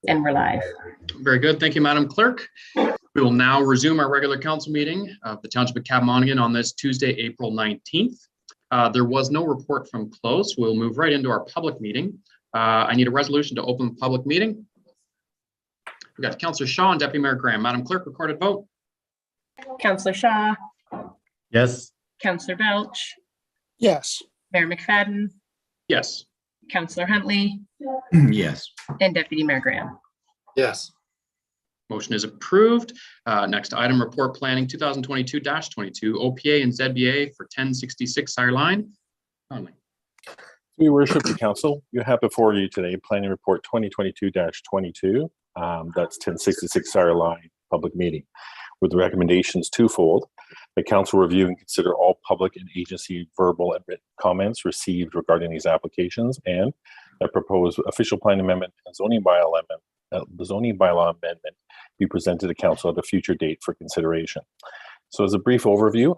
And we're live. Very good. Thank you, Madam Clerk. We will now resume our regular council meeting of the Township of Cappamonigan on this Tuesday, April 19th. There was no report from close. We'll move right into our public meeting. I need a resolution to open the public meeting. We've got Councillor Shaw and Deputy Mayor Graham. Madam Clerk, recorded vote. Councillor Shaw. Yes. Councillor Belch. Yes. Mayor McFadden. Yes. Councillor Huntley. Yes. And Deputy Mayor Graham. Yes. Motion is approved. Next item, report planning 2022-22 OPA and ZBA for 1066 Sire Line. Conley. We worship the council. You have before you today planning report 2022-22. That's 1066 Sire Line public meeting with the recommendations twofold. The council review and consider all public and agency verbal and written comments received regarding these applications, and a proposed official plan amendment and zoning bylaw amendment, the zoning bylaw amendment be presented to council at a future date for consideration. So as a brief overview,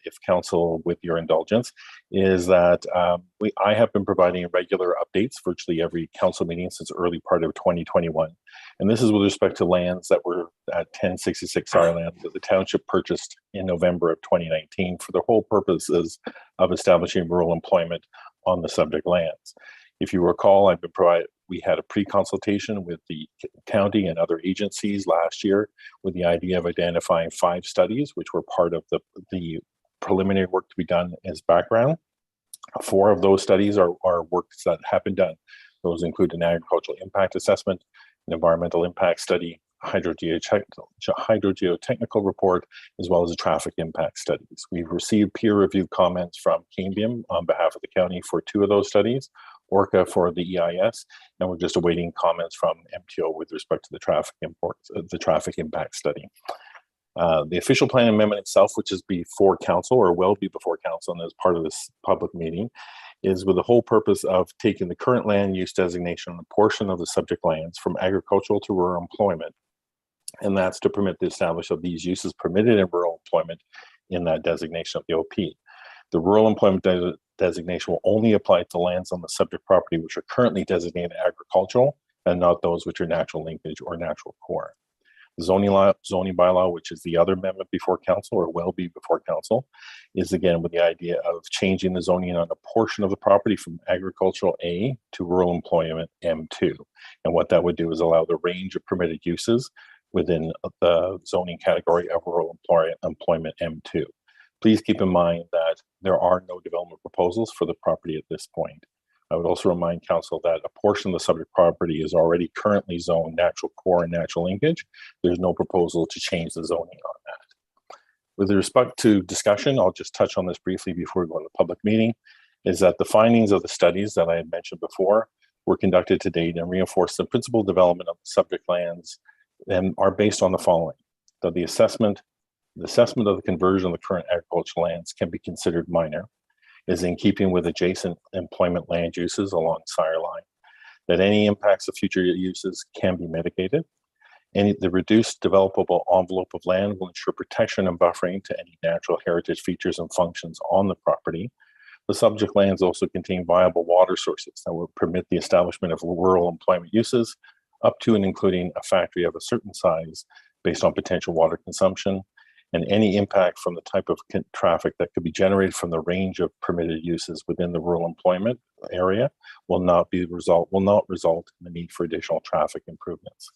if council, with your indulgence, is that I have been providing regular updates virtually every council meeting since early part of 2021. And this is with respect to lands that were at 1066 Ireland that the township purchased in November of 2019 for the whole purposes of establishing rural employment on the subject lands. If you recall, we had a pre-consultation with the county and other agencies last year with the idea of identifying 5 studies, which were part of the preliminary work to be done as background. 4 of those studies are works that have been done. Those include an agricultural impact assessment, an environmental impact study, hydrogeotechnical report, as well as a traffic impact studies. We've received peer-reviewed comments from Cambium on behalf of the county for 2 of those studies, Orca for the EIS, and we're just awaiting comments from MTO with respect to the traffic impact study. The official plan amendment itself, which is before council or will be before council and as part of this public meeting, is with the whole purpose of taking the current land use designation on a portion of the subject lands from agricultural to rural employment, and that's to permit the establishment of these uses permitted in rural employment in that designation of the OP. The rural employment designation will only apply to lands on the subject property which are currently designated agricultural and not those which are natural linkage or natural core. The zoning bylaw, which is the other amendment before council or will be before council, is again with the idea of changing the zoning on a portion of the property from agricultural A to rural employment M2. And what that would do is allow the range of permitted uses within the zoning category of rural employment M2. Please keep in mind that there are no development proposals for the property at this point. I would also remind council that a portion of the subject property is already currently zoned natural core and natural linkage. There's no proposal to change the zoning on that. With respect to discussion, I'll just touch on this briefly before we go to the public meeting, is that the findings of the studies that I had mentioned before were conducted to date and reinforce the principal development of the subject lands and are based on the following. That the assessment of the conversion of the current agricultural lands can be considered minor, is in keeping with adjacent employment land uses along Sire Line, that any impacts of future uses can be mitigated, and the reduced developable envelope of land will ensure protection and buffering to any natural heritage features and functions on the property. The subject lands also contain viable water sources that will permit the establishment of rural employment uses up to and including a factory of a certain size based on potential water consumption, and any impact from the type of traffic that could be generated from the range of permitted uses within the rural employment area will not result in the need for additional traffic improvements.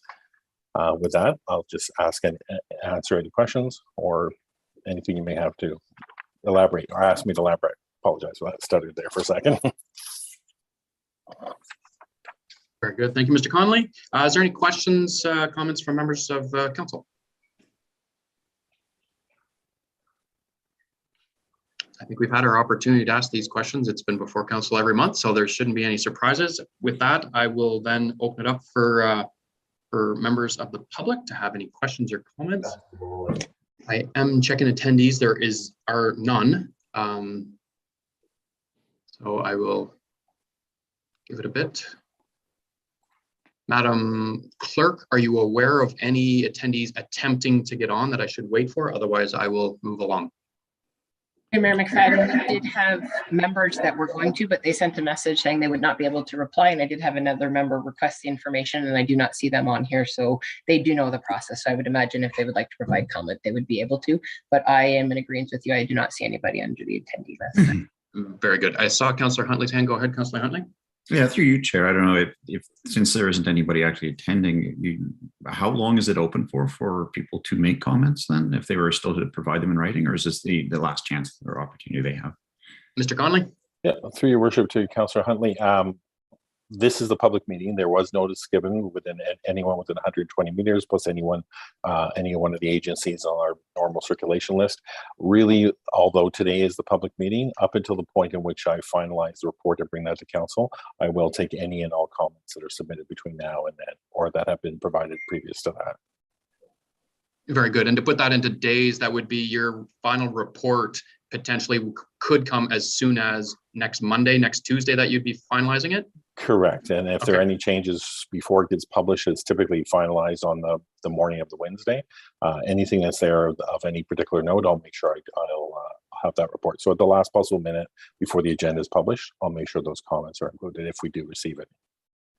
With that, I'll just ask and answer any questions or anything you may have to elaborate or ask me to elaborate. Apologize for that, stuttered there for a second. Very good. Thank you, Mr. Conley. Is there any questions, comments from members of council? I think we've had our opportunity to ask these questions. It's been before council every month, so there shouldn't be any surprises. With that, I will then open it up for members of the public to have any questions or comments. I am checking attendees. There are none. So I will give it a bit. Madam Clerk, are you aware of any attendees attempting to get on that I should wait for? Otherwise, I will move along. Hey, Mayor McFadden, we did have members that were going to, but they sent a message saying they would not be able to reply. And I did have another member request the information, and I do not see them on here. So they do know the process. So I would imagine if they would like to provide comment, they would be able to. But I am in agreement with you. I do not see anybody under the attendee list. Very good. I saw Councillor Huntley's hand. Go ahead, Councillor Huntley. Yeah, through you, Chair. I don't know if since there isn't anybody actually attending, how long is it open for people to make comments then, if they were still to provide them in writing, or is this the last chance or opportunity they have? Mr. Conley? Yeah, through your worship to Councillor Huntley. This is the public meeting. There was notice given within anyone within 120 meters, plus any one of the agencies on our normal circulation list. Really, although today is the public meeting, up until the point in which I finalize the report and bring that to council, I will take any and all comments that are submitted between now and then, or that have been provided previous to that. Very good. And to put that into days, that would be your final report potentially could come as soon as next Monday, next Tuesday, that you'd be finalizing it? Correct. And if there are any changes before it gets published, it's typically finalized on the morning of the Wednesday. Anything that's there of any particular note, I'll make sure I'll have that report. So at the last possible minute before the agenda is published, I'll make sure those comments are included if we do receive it.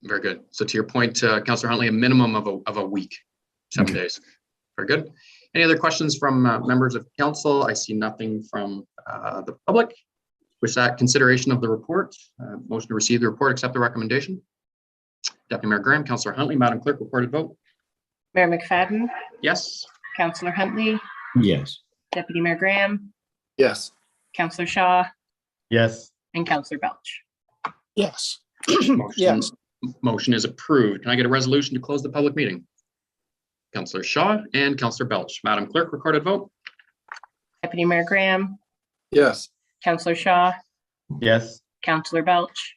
Very good. So to your point, Councillor Huntley, a minimum of a week, 7 days. Very good. Any other questions from members of council? I see nothing from the public. With that, consideration of the report, motion to receive the report, accept the recommendation. Deputy Mayor Graham, Councillor Huntley, Madam Clerk, recorded vote. Mayor McFadden, Yes. Councillor Huntley, Yes. Deputy Mayor Graham, Yes. Councillor Shaw, Yes. and Councillor Belch. Yes. Motion, motion is approved. Can I get a resolution to close the public meeting? Councillor Shaw and Councillor Belch. Madam Clerk, recorded vote. Deputy Mayor Graham, Yes. Councillor Shaw, Yes. Councillor Belch,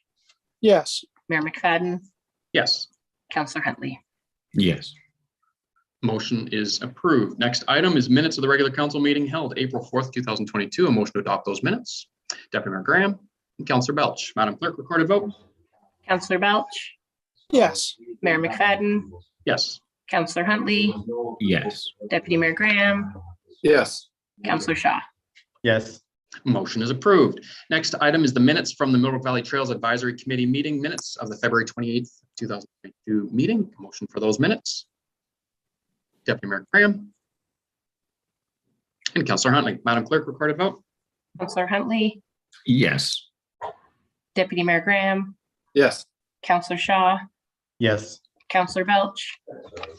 Yes. Mayor McFadden, Yes. Councillor Huntley. Yes. Motion is approved. Next item is minutes of the regular council meeting held April 4th, 2022. A motion to adopt those minutes. Deputy Mayor Graham and Councillor Belch. Madam Clerk, recorded vote. Councillor Belch, Yes. Mayor McFadden, Yes. Councillor Huntley, Yes. Deputy Mayor Graham, Yes. Councillor Shaw. Yes. Motion is approved. Next item is the minutes from the Millbrook Valley Trails Advisory Committee meeting minutes of the February 28th, 2022 meeting. Motion for those minutes. Deputy Mayor Graham and Councillor Huntley. Madam Clerk, recorded vote. Councillor Huntley, Yes. Deputy Mayor Graham, Yes. Councillor Shaw, Yes. Councillor Belch,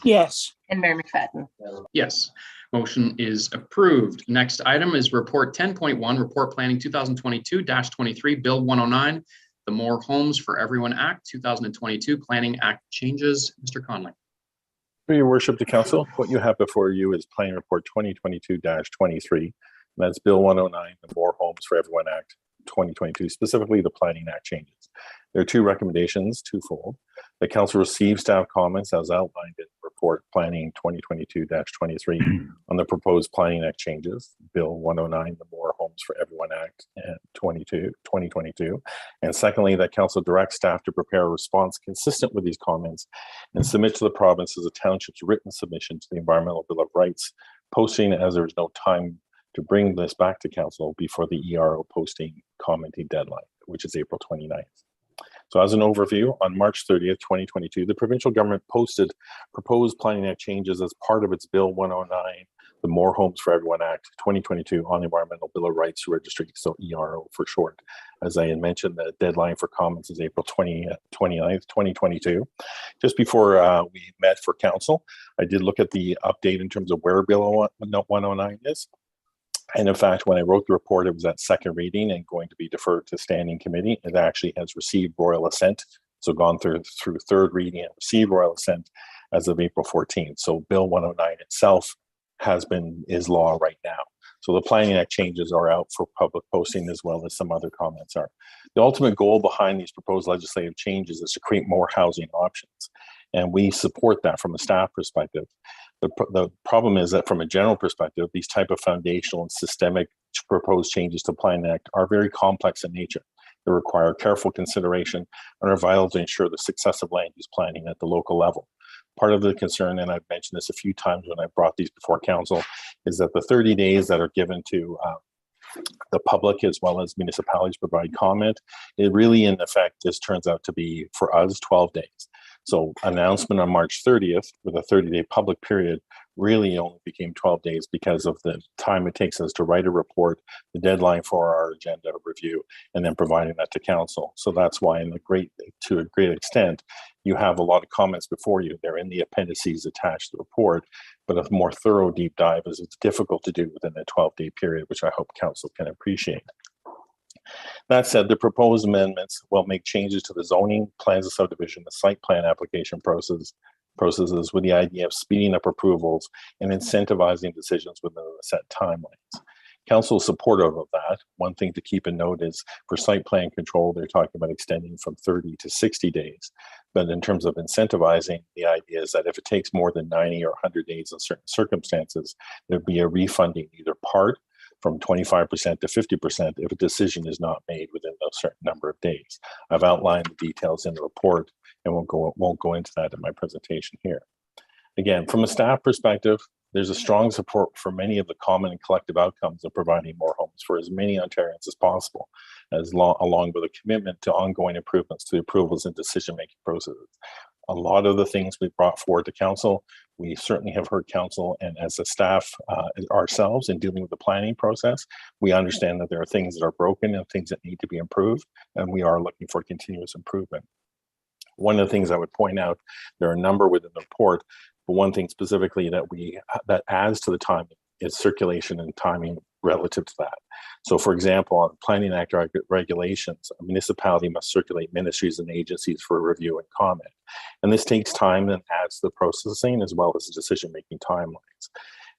Yes. and Mayor McFadden. Yes, motion is approved. Next item is report 10.1, report planning 2022-23, Bill 109, the More Homes for Everyone Act 2022 Planning Act changes. Mr. Conley. For your worship to council, what you have before you is Planning Report 2022-23. And that's Bill 109, the More Homes for Everyone Act 2022, specifically the Planning Act changes. There are two recommendations, twofold. The council received staff comments as outlined in report planning 2022-23 on the proposed Planning Act changes, Bill 109, the More Homes for Everyone Act 2022. And secondly, that council directs staff to prepare a response consistent with these comments and submit to the province as a township's written submission to the Environmental Bill of Rights, posting as there is no time to bring this back to council before the ERO posting commenting deadline, which is April 29th. So as an overview, on March 30th, 2022, the provincial government posted proposed Planning Act changes as part of its Bill 109, the More Homes for Everyone Act 2022 on the Environmental Bill of Rights Registry, so ERO for short. As I had mentioned, the deadline for comments is April 29th, 2022. Just before we met for council, I did look at the update in terms of where Bill 109 is. And in fact, when I wrote the report, it was at second reading and going to be deferred to standing committee. It actually has received royal assent. So gone through third reading and received royal assent as of April 14th. So Bill 109 itself is law right now. So the Planning Act changes are out for public posting as well as some other comments are. The ultimate goal behind these proposed legislative changes is to create more housing options. And we support that from a staff perspective. The problem is that from a general perspective, these type of foundational and systemic proposed changes to Planning Act are very complex in nature. They require careful consideration and are vital to ensure the success of land use planning at the local level. Part of the concern, and I've mentioned this a few times when I brought these before council, is that the 30 days that are given to the public as well as municipalities provide comment. It really, in effect, this turns out to be, for us, 12 days. So announcement on March 30th with a 30-day public period really only became 12 days because of the time it takes us to write a report, the deadline for our agenda review, and then providing that to council. So that's why, to a great extent, you have a lot of comments before you. They're in the appendices attached to the report, but a more thorough deep dive is it's difficult to do within a 12-day period, which I hope council can appreciate. That said, the proposed amendments will make changes to the zoning, plans of subdivision, the site plan application processes with the idea of speeding up approvals and incentivizing decisions within the set timelines. Council is supportive of that. One thing to keep in note is for site plan control, they're talking about extending from 30 to 60 days. But in terms of incentivizing, the idea is that if it takes more than 90 or 100 days in certain circumstances, there'd be a refunding either part from 25% to 50% if a decision is not made within a certain number of days. I've outlined the details in the report and won't go into that in my presentation here. Again, from a staff perspective, there's a strong support for many of the common and collective outcomes of providing more homes for as many Ontarians as possible, along with a commitment to ongoing improvements to the approvals and decision-making processes. A lot of the things we brought forward to council, we certainly have heard council, and as a staff ourselves in dealing with the planning process, we understand that there are things that are broken and things that need to be improved, and we are looking for continuous improvement. One of the things I would point out, there are a number within the report, but one thing specifically that adds to the timing is circulation and timing relative to that. So for example, on Planning Act regulations, a municipality must circulate ministries and agencies for review and comment. And this takes time and adds to the processing as well as the decision-making timelines.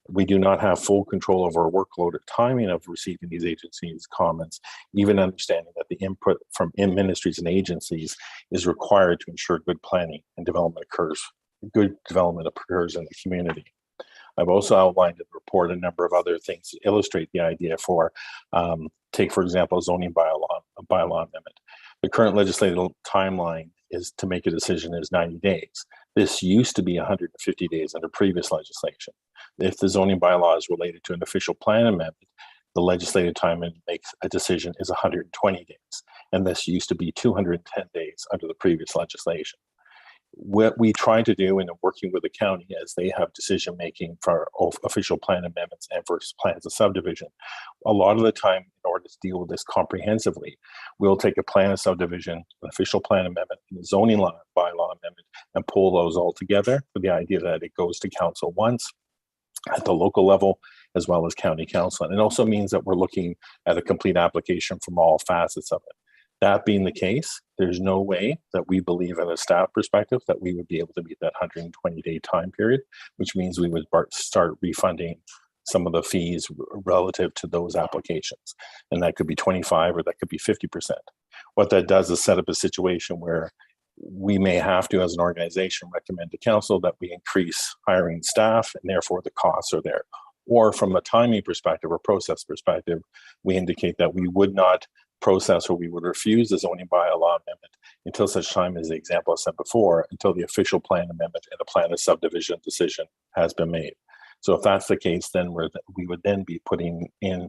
We do not have full control over our workload or timing of receiving these agencies' comments, even understanding that the input from ministries and agencies is required to ensure good planning and development occurs in the community. I've also outlined in the report a number of other things to illustrate the idea for, take for example, a zoning bylaw amendment. The current legislative timeline is to make a decision is 90 days. This used to be 150 days under previous legislation. If the zoning bylaw is related to an official plan amendment, the legislative time to make a decision is 120 days. And this used to be 210 days under the previous legislation. What we try to do in working with the county as they have decision making for official plan amendments and for plans of subdivision, a lot of the time in order to deal with this comprehensively, we'll take a plan of subdivision, an official plan amendment, and a zoning bylaw amendment and pull those all together with the idea that it goes to council once at the local level as well as county council. And it also means that we're looking at a complete application from all facets of it. That being the case, there's no way that we believe in a staff perspective that we would be able to meet that 120-day time period, which means we would start refunding some of the fees relative to those applications. And that could be 25 or that could be 50%. What that does is set up a situation where we may have to, as an organization, recommend to council that we increase hiring staff and therefore the costs are there. Or from a timing perspective or process perspective, we indicate that we would not process or we would refuse the zoning bylaw amendment until such time as the example I said before, until the official plan amendment and the plan of subdivision decision has been made. So if that's the case, then we would then be putting in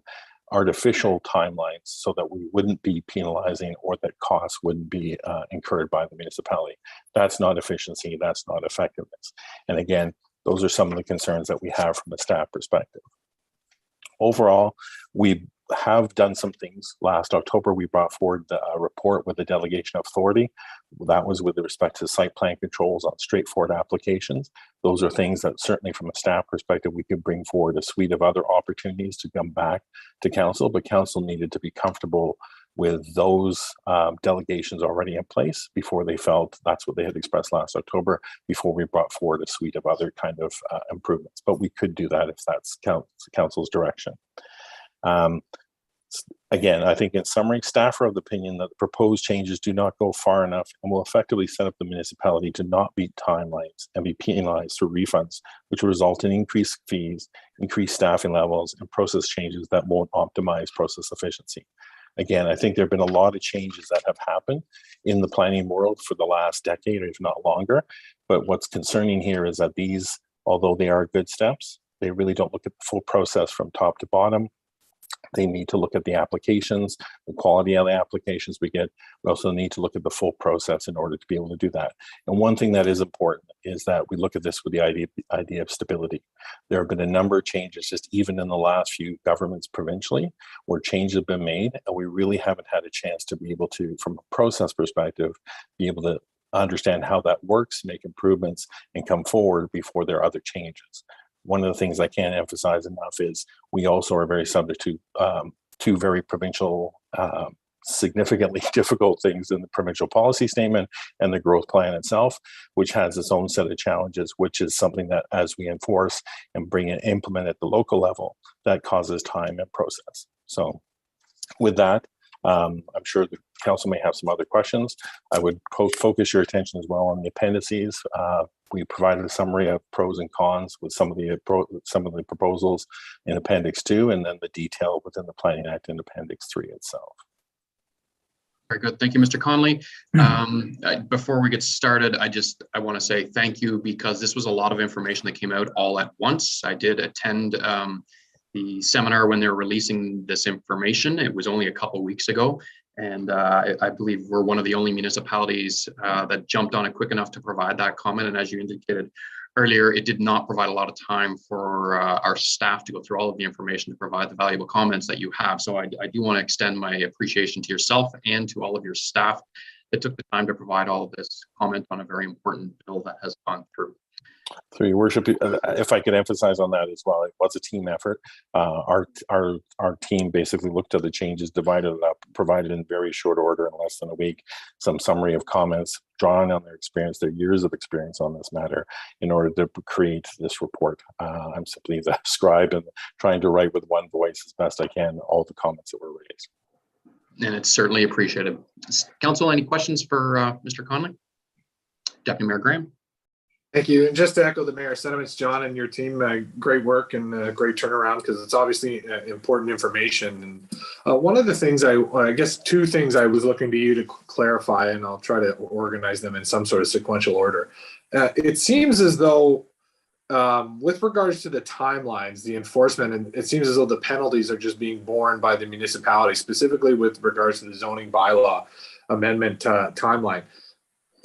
artificial timelines so that we wouldn't be penalizing or that costs wouldn't be incurred by the municipality. That's not efficiency, that's not effectiveness. And again, those are some of the concerns that we have from a staff perspective. Overall, we have done some things. Last October, we brought forward a report with the delegation of authority. That was with respect to site plan controls on straightforward applications. Those are things that certainly from a staff perspective, we could bring forward a suite of other opportunities to come back to council, but council needed to be comfortable with those delegations already in place before they felt that's what they had expressed last October, before we brought forward a suite of other kind of improvements. But we could do that if that's council's direction. Again, I think in summary, staff are of the opinion that the proposed changes do not go far enough and will effectively set up the municipality to not meet timelines and be penalized through refunds, which will result in increased fees, increased staffing levels, and process changes that won't optimize process efficiency. Again, I think there have been a lot of changes that have happened in the planning world for the last decade, or if not longer. But what's concerning here is that these, although they are good steps, they really don't look at the full process from top to bottom. They need to look at the applications, the quality of the applications we get. We also need to look at the full process in order to be able to do that. And one thing that is important is that we look at this with the idea of stability. There have been a number of changes, just even in the last few governments provincially, where changes have been made, and we really haven't had a chance to be able to, from a process perspective, be able to understand how that works, make improvements, and come forward before there are other changes. One of the things I can't emphasize enough is we also are very subject to two very provincial, significantly difficult things in the provincial policy statement and the growth plan itself, which has its own set of challenges, which is something that as we enforce and bring and implement at the local level, that causes time and process. So with that, I'm sure the council may have some other questions. I would focus your attention as well on the appendices. We provided a summary of pros and cons with some of the proposals in Appendix 2, and then the detail within the Planning Act in Appendix 3 itself. Very good. Thank you, Mr. Conley. Before we get started, I want to say thank you, because this was a lot of information that came out all at once. I did attend the seminar when they were releasing this information. It was only a couple of weeks ago. And I believe we're one of the only municipalities that jumped on it quick enough to provide that comment. And as you indicated earlier, it did not provide a lot of time for our staff to go through all of the information to provide the valuable comments that you have. So I do want to extend my appreciation to yourself and to all of your staff that took the time to provide all of this comment on a very important bill that has gone through. Through your worship, if I could emphasize on that as well, it was a team effort. Our team basically looked at the changes, divided it up, provided in very short order in less than a week, some summary of comments, drawing on their experience, their years of experience on this matter, in order to create this report. I'm simply the scribe and trying to write with one voice as best I can all the comments that were raised. And it's certainly appreciated. Council, any questions for Mr. Conley? Deputy Mayor Graham. Thank you. And just to echo the mayor's sentiments, John and your team, great work and great turnaround, because it's obviously important information. And one of the things I guess two things I was looking to you to clarify, and I'll try to organize them in some sort of sequential order. It seems as though with regards to the timelines, the enforcement, and it seems as though the penalties are just being borne by the municipality, specifically with regards to the zoning bylaw amendment timeline.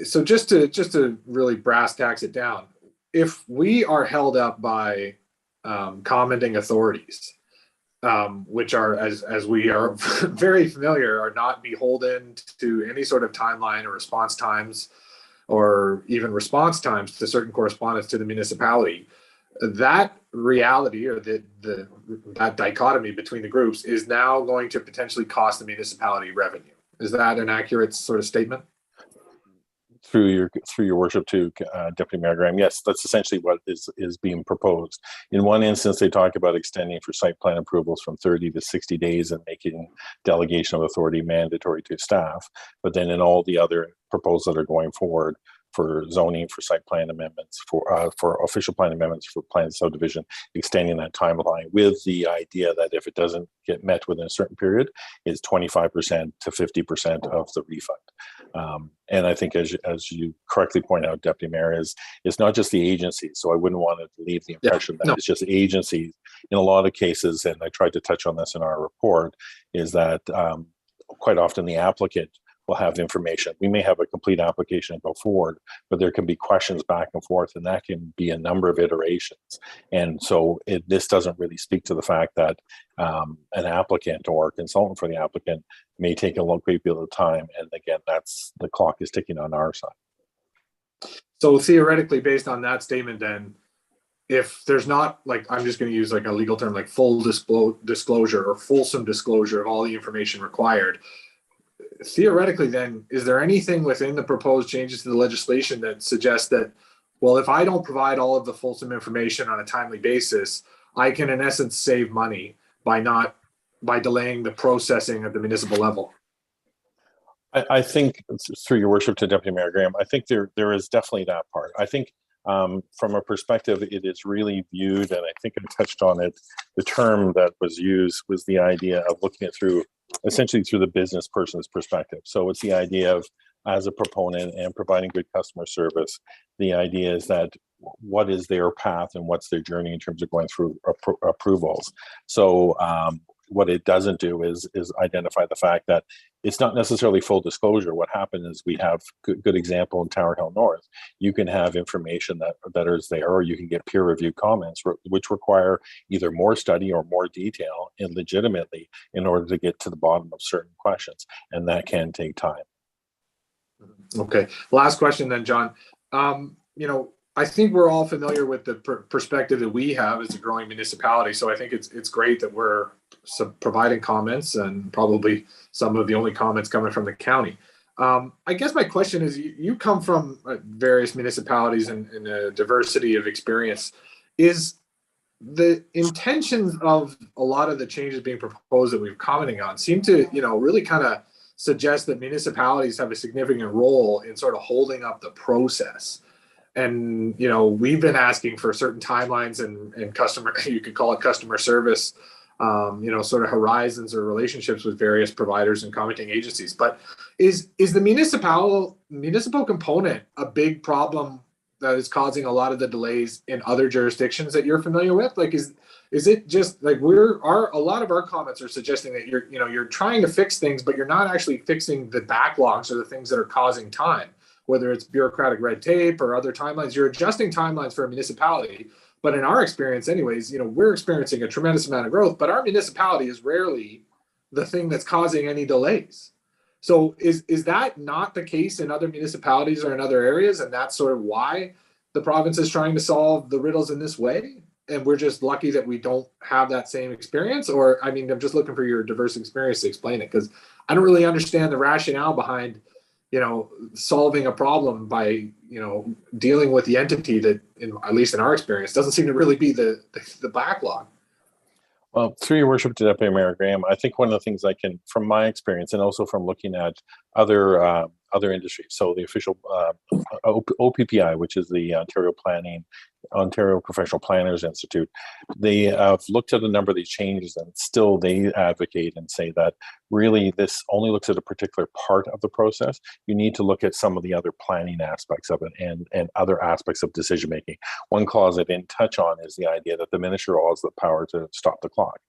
So just to really brass tacks it down, if we are held up by commenting authorities, which are, as we are very familiar, are not beholden to any sort of timeline or response times, or even response times to certain correspondence to the municipality, that reality, or that dichotomy between the groups, is now going to potentially cost the municipality revenue. Is that an accurate sort of statement? Through your worship to Deputy Mayor Graham, yes, that's essentially what is being proposed. In one instance, they talk about extending for site plan approvals from 30 to 60 days and making delegation of authority mandatory to staff. But then in all the other proposals that are going forward for zoning, for site plan amendments, for official plan amendments, for plan subdivision, extending that timeline with the idea that if it doesn't get met within a certain period, is 25% to 50% of the refund. And I think, as you correctly point out, Deputy Mayor, it's not just the agencies. So I wouldn't want to leave the impression that it's just agencies. In a lot of cases, and I tried to touch on this in our report, is that quite often the applicant will have the information. We may have a complete application and go forward, but there can be questions back and forth, and that can be a number of iterations. And so this doesn't really speak to the fact that an applicant or a consultant for the applicant may take a great deal of time. And again, that's the clock is ticking on our side. So theoretically, based on that statement, then, if there's not, like, I'm just going to use like a legal term, like full disclosure or fulsome disclosure of all the information required, theoretically, then, is there anything within the proposed changes to the legislation that suggests that, well, if I don't provide all of the fulsome information on a timely basis, I can in essence save money by delaying the processing at the municipal level? I think, through your worship to Deputy Mayor Graham, I think there is definitely that part. I think from a perspective, it is really viewed, and I think I touched on it, the term that was used was the idea of looking at essentially through the business person's perspective. So it's the idea of, as a proponent and providing good customer service, the idea is that what is their path and what's their journey in terms of going through approvals. So what it doesn't do is identify the fact that it's not necessarily full disclosure. What happened is we have good example in Tower Hill North. You can have information that is there, or you can get peer reviewed comments which require either more study or more detail, and legitimately, in order to get to the bottom of certain questions, and that can take time. Okay, last question then, John. I think we're all familiar with the perspective that we have as a growing municipality. So I think it's great that we're providing comments, and probably some of the only comments coming from the county. I guess my question is, you come from various municipalities and a diversity of experience. Is the intentions of a lot of the changes being proposed that we've commenting on seem to, really kind of suggest that municipalities have a significant role in sort of holding up the process? And, we've been asking for certain timelines and customer, you could call it customer service, sort of horizons or relationships with various providers and commenting agencies. But is the municipal component a big problem that is causing a lot of the delays in other jurisdictions that you're familiar with? Like, is it just like a lot of our comments are suggesting that you're trying to fix things, but you're not actually fixing the backlogs or the things that are causing time, whether it's bureaucratic red tape or other timelines. You're adjusting timelines for a municipality. But in our experience anyways, we're experiencing a tremendous amount of growth, but our municipality is rarely the thing that's causing any delays. So is that not the case in other municipalities or in other areas? And that's sort of why the province is trying to solve the riddles in this way? And we're just lucky that we don't have that same experience? Or, I'm just looking for your diverse experience to explain it, because I don't really understand the rationale behind solving a problem by, dealing with the entity that, at least in our experience, doesn't seem to really be the backlog. Well, through your worship to Deputy Mayor Graham, I think one of the things I can, from my experience, and also from looking at other industries, so the official OPPI, which is the Ontario Professional Planners Institute, they have looked at a number of these changes, and still they advocate and say that really this only looks at a particular part of the process. You need to look at some of the other planning aspects of it and other aspects of decision making. One clause I didn't touch on is the idea that the minister has the power to stop the clock.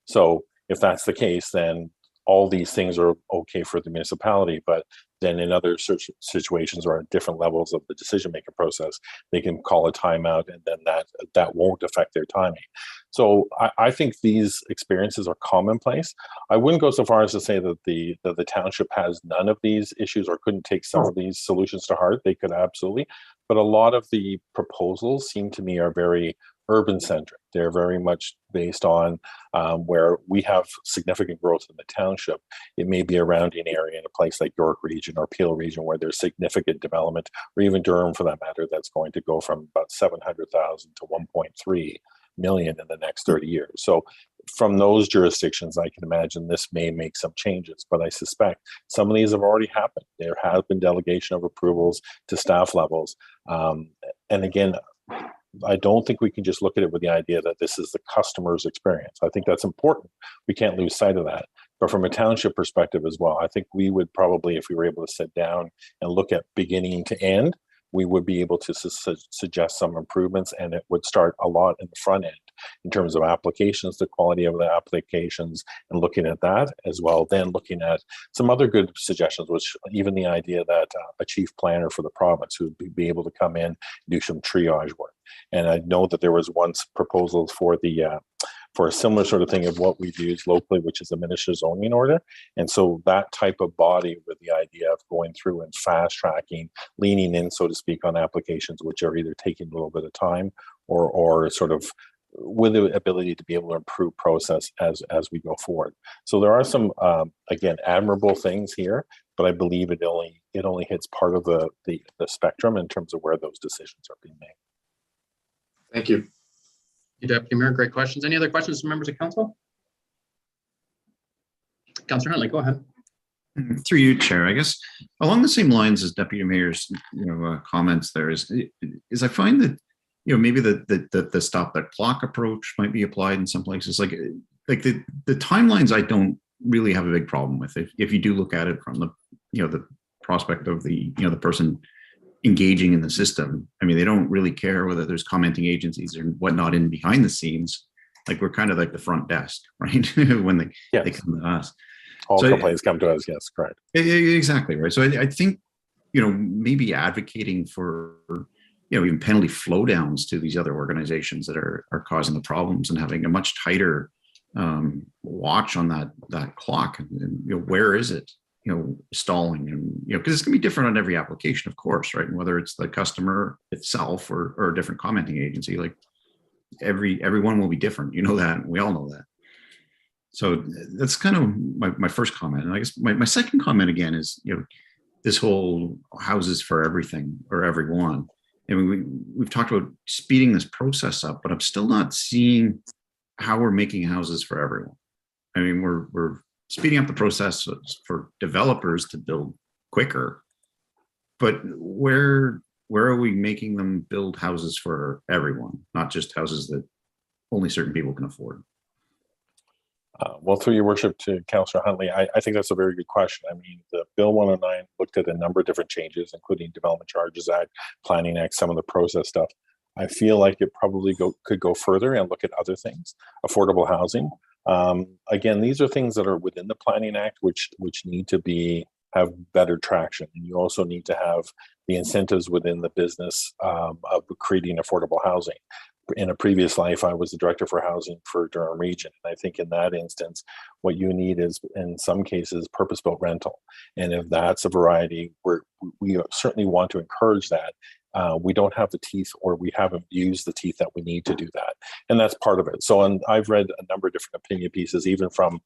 So if that's the case, then all these things are okay for the municipality, but then in other situations or at different levels of the decision-making process, they can call a timeout, and then that won't affect their timing. So I think these experiences are commonplace. I wouldn't go so far as to say that the township has none of these issues or couldn't take some of these solutions to heart. They could absolutely, but a lot of the proposals seem to me are very urban-centric. They're very much based on where we have significant growth in the township. It may be a surrounding area in a place like York Region or Peel Region where there's significant development, or even Durham for that matter, that's going to go from about 700,000 to 1.3 million in the next 30 years. So from those jurisdictions, I can imagine this may make some changes, but I suspect some of these have already happened. There has been delegation of approvals to staff levels. And again, I don't think we can just look at it with the idea that this is the customer's experience. I think that's important. We can't lose sight of that. But from a township perspective as well, I think we would probably, if we were able to sit down and look at beginning to end, we would be able to suggest some improvements, and it would start a lot in the front end in terms of applications, the quality of the applications, and looking at that as well. Then looking at some other good suggestions, which even the idea that a chief planner for the province who would be able to come in and do some triage work. And I know that there was once proposals for for a similar sort of thing of what we've used locally, which is a minister's zoning order. And so that type of body with the idea of going through and fast tracking, leaning in, so to speak, on applications which are either taking a little bit of time or sort of with the ability to be able to improve process as we go forward. So there are some, again, admirable things here, but I believe it only hits part of the spectrum in terms of where those decisions are being made. Thank you. Deputy Mayor, great questions. Any other questions from members of council? Councillor Huntley, go ahead. Through you, Chair, I guess along the same lines as Deputy Mayor's comments there is I find that maybe the stop that clock approach might be applied in some places. Like the timelines I don't really have a big problem with if you do look at it from the prospect of the person engaging in the system. I mean, they don't really care whether there's commenting agencies or whatnot in behind the scenes. like we're kind of like the front desk, right? When they Yes. come to us. All So- complaints come to us. Yes, correct. Exactly, right. So I think, maybe advocating for, even penalty flow downs to these other organizations that are causing the problems, and having a much tighter watch on that clock, and where is it, stalling, and because it's gonna be different on every application, of course, right? And whether it's the customer itself or a different commenting agency, like everyone will be different, that, we all know that. So that's kind of my first comment. And I guess my second comment again is, this whole houses for everything or everyone. I mean, we've talked about speeding this process up, but I'm still not seeing how we're making houses for everyone. I mean, we're speeding up the process for developers to build quicker, but where are we making them build houses for everyone, not just houses that only certain people can afford? Well, through your worship to Councillor Huntley, I think that's a very good question. I mean, the Bill 109 looked at a number of different changes, including Development Charges Act, Planning Act, some of the process stuff. I feel like it probably could go further and look at other things, affordable housing. Again, these are things that are within the Planning Act, which need to have better traction. And you also need to have the incentives within the business of creating affordable housing. In a previous life, I was the director for housing for Durham Region. And I think in that instance, what you need is, in some cases, purpose-built rental. And if that's a variety, we certainly want to encourage that. We don't have the teeth, or we haven't used the teeth that we need to do that. And that's part of it. So, and I've read a number of different opinion pieces, even from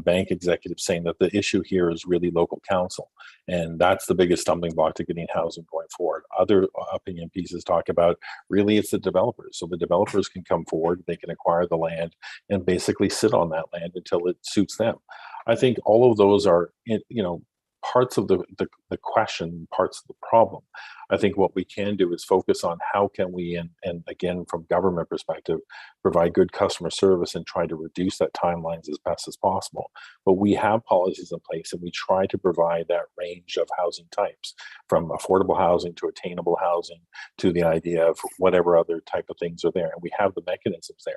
bank executives, saying that the issue here is really local council. And that's the biggest stumbling block to getting housing going forward. Other opinion pieces talk about really it's the developers. So the developers can come forward, they can acquire the land and basically sit on that land until it suits them. I think all of those are, parts of the question, parts of the problem. I think what we can do is focus on how can we, and again, from government perspective, provide good customer service and try to reduce that timelines as best as possible. But we have policies in place, and we try to provide that range of housing types, from affordable housing to attainable housing to the idea of whatever other type of things are there. And we have the mechanisms there.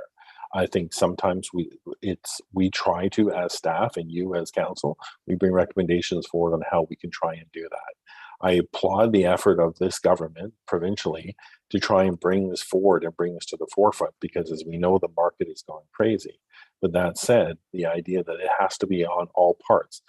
I think sometimes we try to, as staff and you as council, we bring recommendations forward on how we can try and do that. I applaud the effort of this government provincially to try and bring this forward and bring this to the forefront, because as we know, the market is going crazy. But that said, the idea that it has to be on all parts.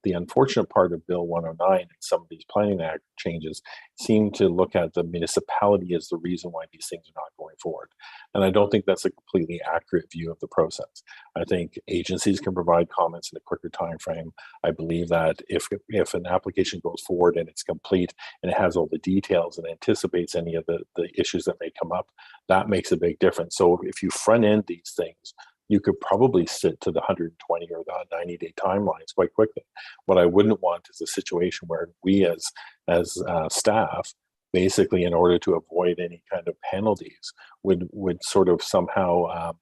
The unfortunate part of Bill 109 and some of these Planning Act changes seem to look at the municipality as the reason why these things are not going forward. And I don't think that's a completely accurate view of the process. I think agencies can provide comments in a quicker time frame. I believe that if an application goes forward and it's complete and it has all the details and anticipates any of the issues that may come up, that makes a big difference. So if you front end these things, you could probably sit to the 120 or the 90-day timelines quite quickly. What I wouldn't want is a situation where we as staff, basically in order to avoid any kind of penalties, would sort of somehow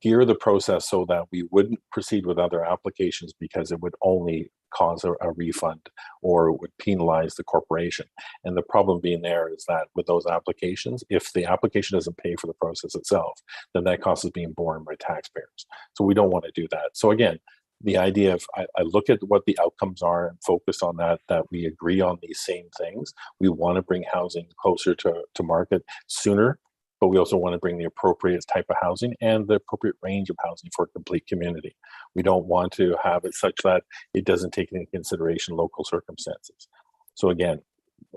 gear the process so that we wouldn't proceed with other applications because it would only cause a refund or would penalize the corporation. And the problem being there is that with those applications, if the application doesn't pay for the process itself, then that cost is being borne by taxpayers. So we don't want to do that. So again, the idea of I look at what the outcomes are and focus on that we agree on these same things. We want to bring housing closer to market sooner, but we also want to bring the appropriate type of housing and the appropriate range of housing for a complete community. We don't want to have it such that it doesn't take into consideration local circumstances. So again,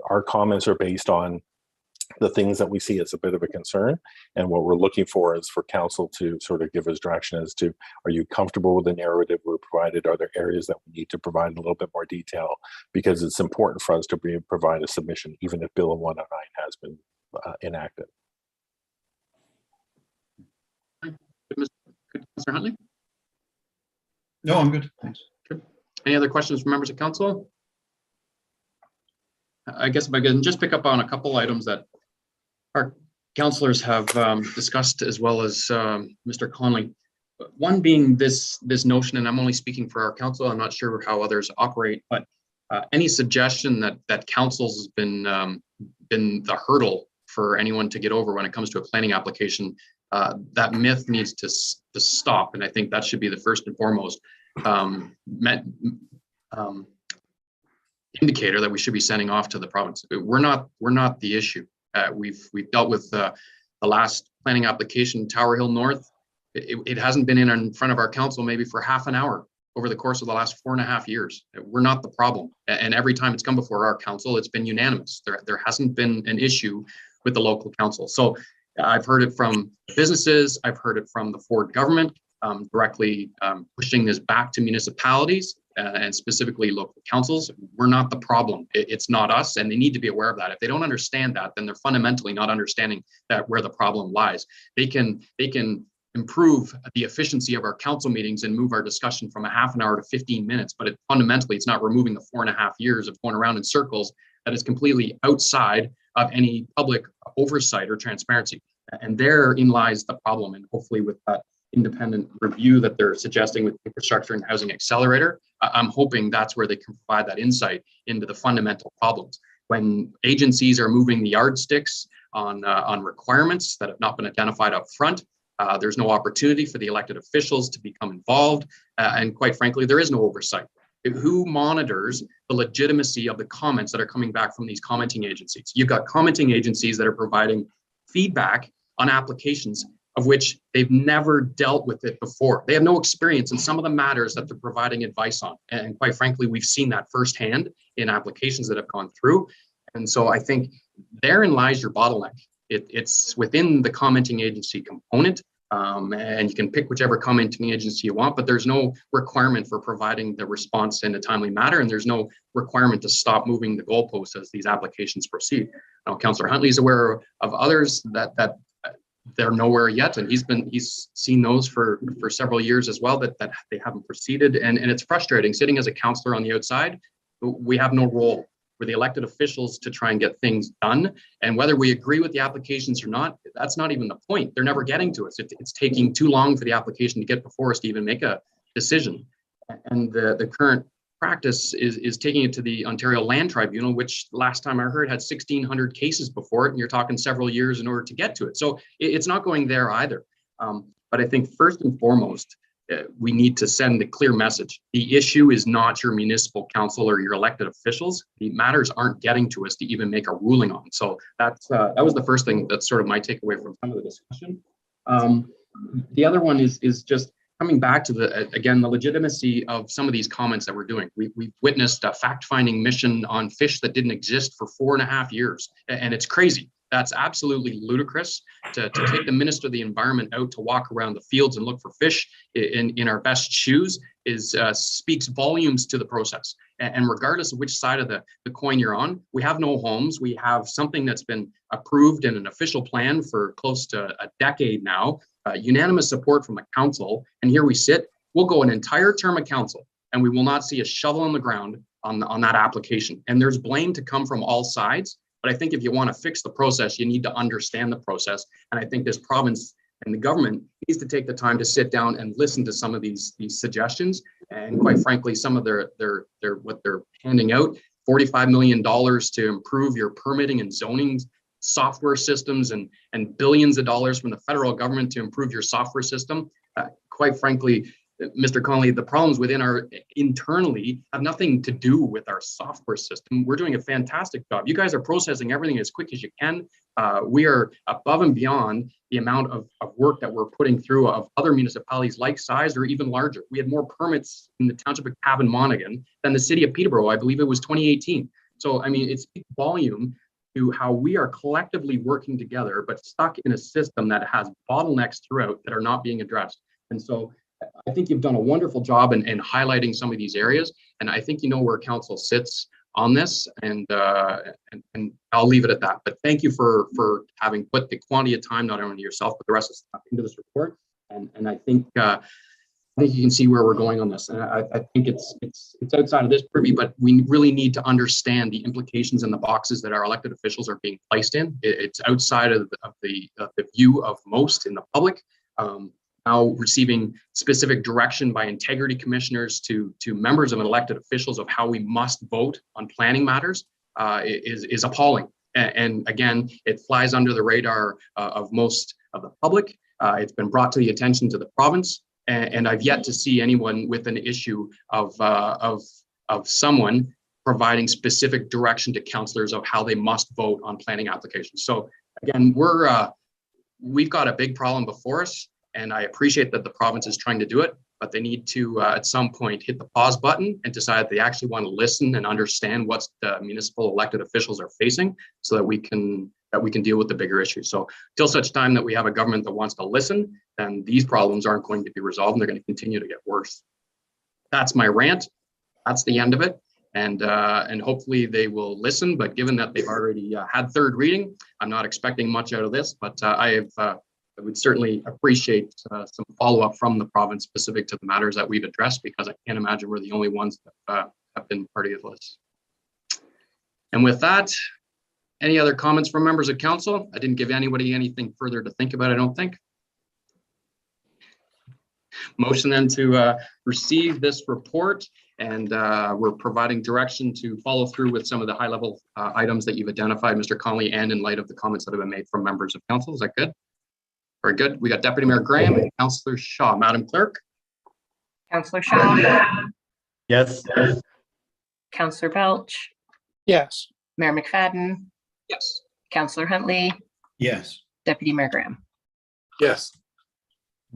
our comments are based on the things that we see as a bit of a concern, and what we're looking for is for council to sort of give us direction as to, are you comfortable with the narrative we're provided? Are there areas that we need to provide a little bit more detail? Because it's important for us to provide a submission, even if Bill 109 has been enacted. Councillor Huntley? No, I'm good. Thanks. Good. Any other questions from members of council? I guess if I can just pick up on a couple items that our councillors have discussed, as well as Mr. Conley. One being this notion, and I'm only speaking for our council, I'm not sure how others operate, but any suggestion that councils has been the hurdle for anyone to get over when it comes to a planning application That myth needs to stop, and I think that should be the first and foremost indicator that we should be sending off to the province. We're not the issue. We've dealt with the last planning application, Tower Hill North. It hasn't been in front of our council maybe for half an hour over the course of the last 4.5 years. We're not the problem. And every time it's come before our council, it's been unanimous. There hasn't been an issue with the local council. So I've heard it from businesses. I've heard it from the Ford government directly pushing this back to municipalities and specifically local councils. We're not the problem. It's not us, and they need to be aware of that. If they don't understand that, then they're fundamentally not understanding that where the problem lies. They can improve the efficiency of our council meetings and move our discussion from a half an hour to 15 minutes, but fundamentally it's not removing the 4.5 years of going around in circles that is completely outside of any public oversight or transparency. And therein lies the problem. And hopefully with that independent review that they're suggesting with Infrastructure and Housing Accelerator, I'm hoping that's where they can provide that insight into the fundamental problems. When agencies are moving the yardsticks on requirements that have not been identified up front, there's no opportunity for the elected officials to become involved. And quite frankly, there is no oversight. Who monitors the legitimacy of the comments that are coming back from these commenting agencies? You've got commenting agencies that are providing feedback on applications of which they've never dealt with it before. They have no experience in some of the matters that they're providing advice on. And quite frankly, we've seen that firsthand in applications that have gone through. And so I think therein lies your bottleneck. It's within the commenting agency component. And you can pick whichever commenting agency you want, but there's no requirement for providing the response in a timely manner, and there's no requirement to stop moving the goalposts as these applications proceed. Now, Councillor Huntley is aware of others that they're nowhere yet, and he's seen those for several years as well that they haven't proceeded, and it's frustrating. Sitting as a councillor on the outside, we have no role. We're the elected officials to try and get things done. And whether we agree with the applications or not, that's not even the point. They're never getting to us. It's taking too long for the application to get before us to even make a decision. And the current practice is taking it to the Ontario Land Tribunal, which last time I heard had 1,600 cases before it, and you're talking several years in order to get to it. So it's not going there either. But I think first and foremost, we need to send the clear message. The issue is not your municipal council or your elected officials. The matters aren't getting to us to even make a ruling on. So that was the first thing that's sort of my takeaway from some of the discussion. The other one is just coming back to the legitimacy of some of these comments that we're doing. We've witnessed a fact-finding mission on fish that didn't exist for 4.5 years, and it's crazy. That's absolutely ludicrous to take the Minister of the Environment out to walk around the fields and look for fish in our best shoes speaks volumes to the process. And regardless of which side of the coin you're on, we have no homes. We have something that's been approved in an official plan for close to a decade now, unanimous support from the council. And here we sit, we'll go an entire term of council and we will not see a shovel on the ground on that application. And there's blame to come from all sides. But I think if you want to fix the process, you need to understand the process. And I think this province and the government needs to take the time to sit down and listen to some of these suggestions. And quite frankly, some of their what they're handing out, $45 million to improve your permitting and zoning software systems and billions of dollars from the federal government to improve your software system. Quite frankly, Mr. Connolly, the problems within our internally have nothing to do with our software system. We're doing a fantastic job. You guys are processing everything as quick as you can. We are above and beyond the amount of work that we're putting through of other municipalities like size or even larger. We had more permits in the township of Cavan-Monaghan than the city of Peterborough. I believe it was 2018. So, I mean, it speaks volume to how we are collectively working together, but stuck in a system that has bottlenecks throughout that are not being addressed. And so I think you've done a wonderful job in highlighting some of these areas, and I think you know where council sits on this, and I'll leave it at that. But thank you for having put the quantity of time, not only yourself, but the rest of the staff into this report, and I think you can see where we're going on this. And I think it's outside of this purview, but we really need to understand the implications and the boxes that our elected officials are being placed in. It's outside of the view of most in the public. Now receiving specific direction by integrity commissioners to members of elected officials of how we must vote on planning matters is appalling. And again, it flies under the radar of most of the public. It's been brought to the attention to the province, and I've yet to see anyone with an issue of someone providing specific direction to councillors of how they must vote on planning applications. So again, we've got a big problem before us, and I appreciate that the province is trying to do it, but they need to at some point hit the pause button and decide that they actually want to listen and understand what the municipal elected officials are facing, so that we can deal with the bigger issues. So till such time that we have a government that wants to listen, then these problems aren't going to be resolved, and they're going to continue to get worse. That's my rant. That's the end of it. And hopefully they will listen, but given that they've already had third reading, I'm not expecting much out of this, but I would certainly appreciate some follow-up from the province specific to the matters that we've addressed, because I can't imagine we're the only ones that have been part of this. And with that, any other comments from members of council? I didn't give anybody anything further to think about, I don't think. Motion then to receive this report, and we're providing direction to follow through with some of the high-level items that you've identified, Mr. Conley, and in light of the comments that have been made from members of council. Is that good? Very good. We got Deputy Mayor Graham and Councillor Shaw. Madam Clerk? Councillor Shaw, Yes. Councillor Belch, Yes. Mayor McFadden, Yes. Councillor Huntley, Yes. Deputy Mayor Graham. Yes.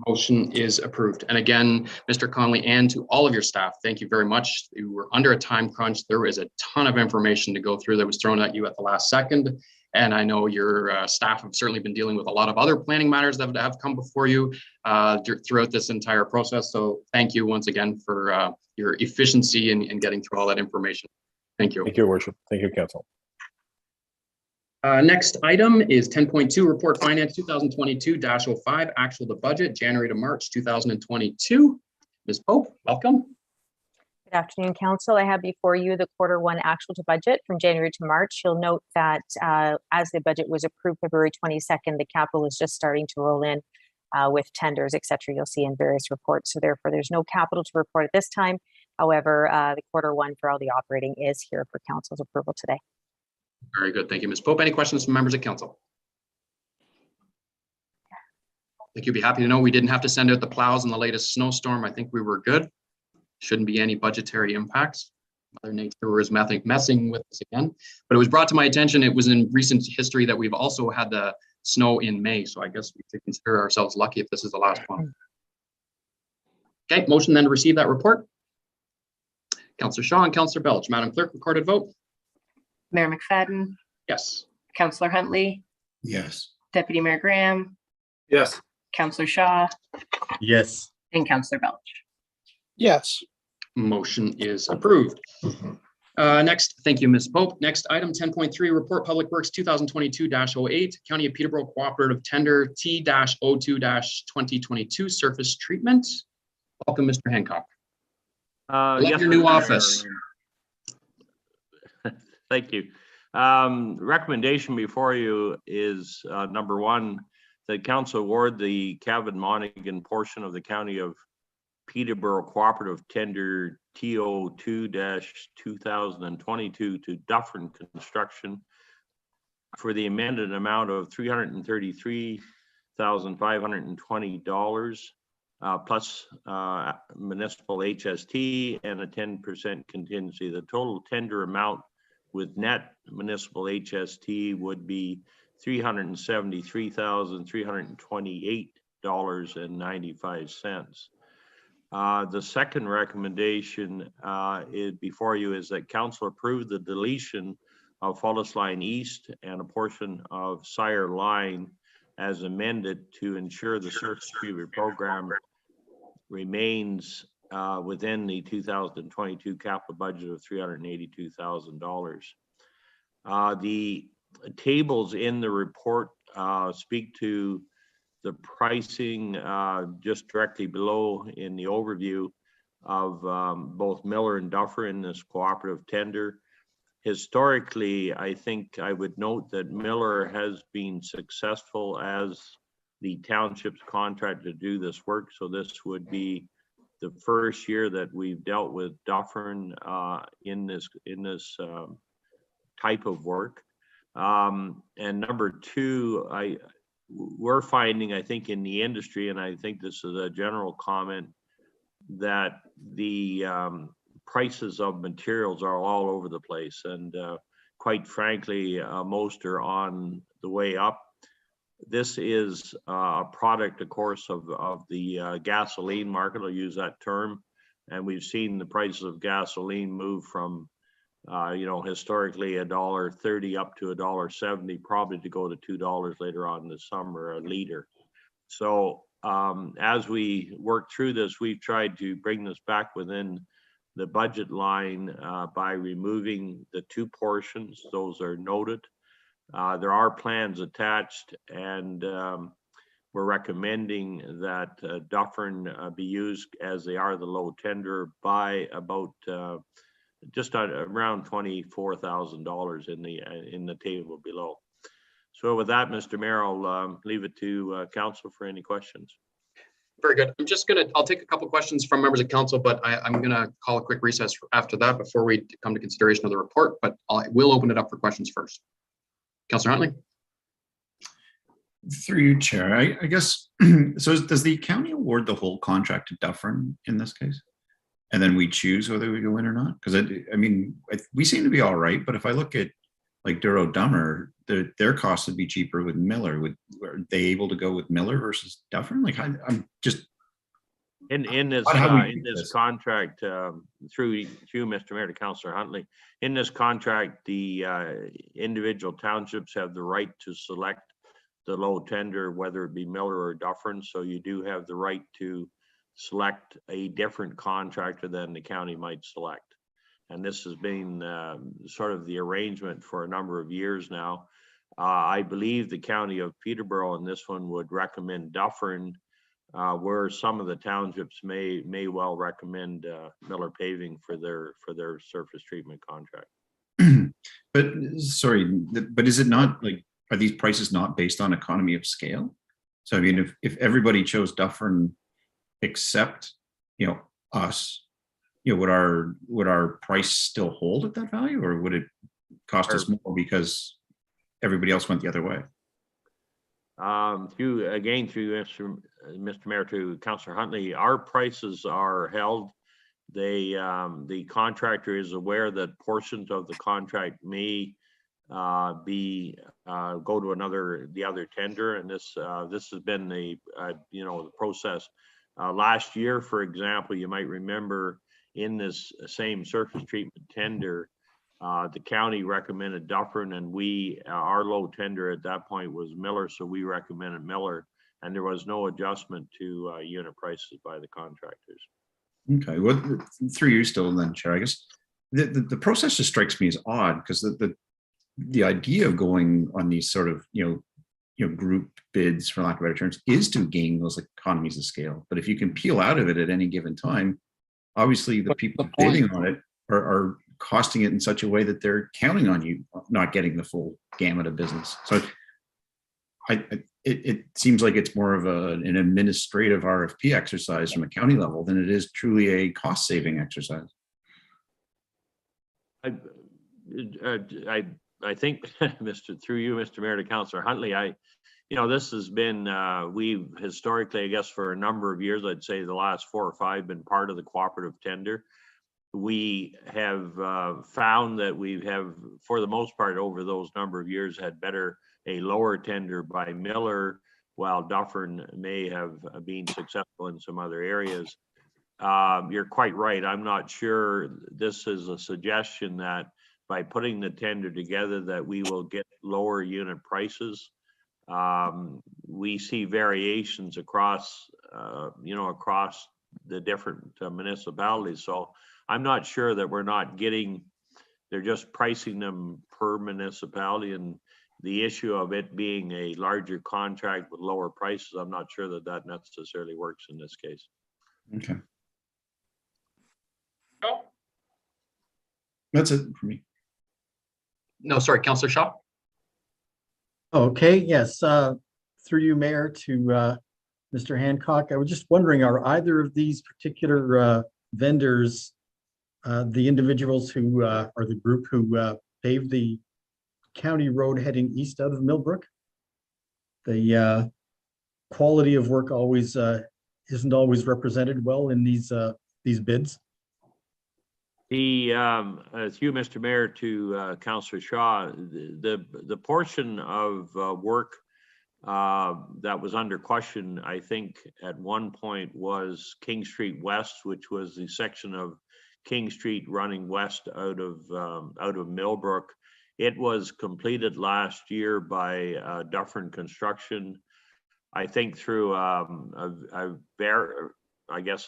Motion is approved. And again, Mr. Conley, and to all of your staff, thank you very much. You were under a time crunch. There was a ton of information to go through that was thrown at you at the last second. And I know your staff have certainly been dealing with a lot of other planning matters that have come before you throughout this entire process. So thank you once again for your efficiency in getting through all that information. Thank you. Thank you, Your Worship. Thank you, Council. Next item is 10.2 Report Finance 2022-05 Actual to Budget January to March 2022. Ms. Pope, welcome. Good afternoon, Council. I have before you the Q1 actual to budget from January to March. You'll note that as the budget was approved February 22nd, the capital is just starting to roll in with tenders, et cetera. You'll see in various reports. So therefore, there's no capital to report at this time. However, the Q1 for all the operating is here for Council's approval today. Very good. Thank you, Ms. Pope. Any questions from members of council? I think you'd be happy to know we didn't have to send out the plows in the latest snowstorm. I think we were good. Shouldn't be any budgetary impacts. Mother Nature was messing with us again. But it was brought to my attention, it was in recent history that we've also had the snow in May. So I guess we could consider ourselves lucky if this is the last one. Okay, motion then to receive that report. Councillor Shaw and Councillor Belch. Madam Clerk, recorded vote. Mayor McFadden, Yes. Councillor Huntley, Yes. Deputy Mayor Graham, Yes. Councillor Shaw, Yes. and Councillor Belch. Yes. Motion is approved. Next, thank you, Ms. Pope. Next item 10.3 Report Public Works 2022-08 County of Peterborough Cooperative Tender T-02-2022 Surface Treatment. Welcome, Mr. Hancock. Love Yes, your new Mr. office. Mayor. Thank you. Recommendation before you is number one, that council award the Cavan Monaghan portion of the County of Peterborough Cooperative Tender TO2-2022 to Dufferin Construction for the amended amount of $333,520 plus municipal HST and a 10% contingency. The total tender amount with net municipal HST would be $373,328.95. The second recommendation is before you is that council approve the deletion of Fallis Line East and a portion of Sire Line as amended to ensure the surface treatment program remains within the 2022 capital budget of $382,000. The tables in the report speak to the pricing just directly below in the overview of both Miller and Duffer in this cooperative tender. Historically, I think I would note that Miller has been successful as the township's contract to do this work. So this would be the first year that we've dealt with Dufferin in this type of work. And number two, we're finding, I think, in the industry, and I think this is a general comment, that the prices of materials are all over the place. And quite frankly, most are on the way up. This is a product, of course, of the gasoline market, I'll use that term. And we've seen the prices of gasoline move from, historically $1.30 up to $1.70, probably to go to $2 later on in the summer a liter. So as we work through this, we've tried to bring this back within the budget line by removing the two portions. Those are noted. There are plans attached, and we're recommending that Dufferin be used as they are the low tender by about just around $24,000 in the table below. So with that, Mr. Mayor, I'll leave it to council for any questions. Very good. I'll take a couple questions from members of council, but I'm gonna call a quick recess after that before we come to consideration of the report, but I will open it up for questions first. Councillor Huntley. Through you, Chair, I guess, so does the county award the whole contract to Dufferin in this case? And then we choose whether we go in or not? Because we seem to be all right, but if I look at like Duro Dummer, their costs would be cheaper with Miller. Are they able to go with Miller versus Dufferin? Like I'm just in this contract, through you, Mr. Mayor, to Councillor Huntley, in this contract, the individual townships have the right to select the low tender, whether it be Miller or Dufferin. So you do have the right to select a different contractor than the county might select. And this has been sort of the arrangement for a number of years now. I believe the county of Peterborough in this one would recommend Dufferin, where some of the townships may well recommend Miller Paving for their surface treatment contract. But sorry, but is it not like, are these prices not based on economy of scale? So I mean, if everybody chose Dufferin except us, would our price still hold at that value, or would it cost us more because everybody else went the other way? Through Mr. Mayor, to Councillor Huntley, our prices are held. The contractor is aware that portions of the contract may go to the other tender, and this has been the process. Last year, for example, you might remember in this same surface treatment tender, the county recommended Dufferin, and our low tender at that point was Miller, so we recommended Miller, and there was no adjustment to unit prices by the contractors. Okay, well, through you still then, Chair, I guess the process just strikes me as odd, because the idea of going on these sort of group bids, for lack of better terms, is to gain those economies of scale. But if you can peel out of it at any given time, obviously the people bidding on it are costing it in such a way that they're counting on you not getting the full gamut of business. So it seems like it's more of an administrative RFP exercise from a county level than it is truly a cost saving exercise. I think, through you, Mr. Mayor, to Councillor Huntley, this has been, we've historically, I guess, for a number of years, I'd say the last 4 or 5, been part of the cooperative tender. We have found that we have, for the most part, over those number of years, had a lower tender by Miller, while Dufferin may have been successful in some other areas. You're quite right. I'm not sure this is a suggestion that by putting the tender together that we will get lower unit prices. We see variations across the different municipalities. So I'm not sure that we're not getting, they're just pricing them per municipality, and the issue of it being a larger contract with lower prices, I'm not sure that necessarily works in this case. Okay. That's it for me. No, sorry, Councillor Shaw. Okay, yes. Through you, Mayor, to Mr. Hancock. I was just wondering, are either of these particular vendors the individuals who or the group who paved the county road heading east out of Millbrook? the quality of work always isn't always represented well in these bids. Through Mr. Mayor to Councillor Shaw, the portion of work that was under question, I think at one point was King Street West, which was the section of King Street running west out of Millbrook. It was completed last year by Dufferin Construction. I think through a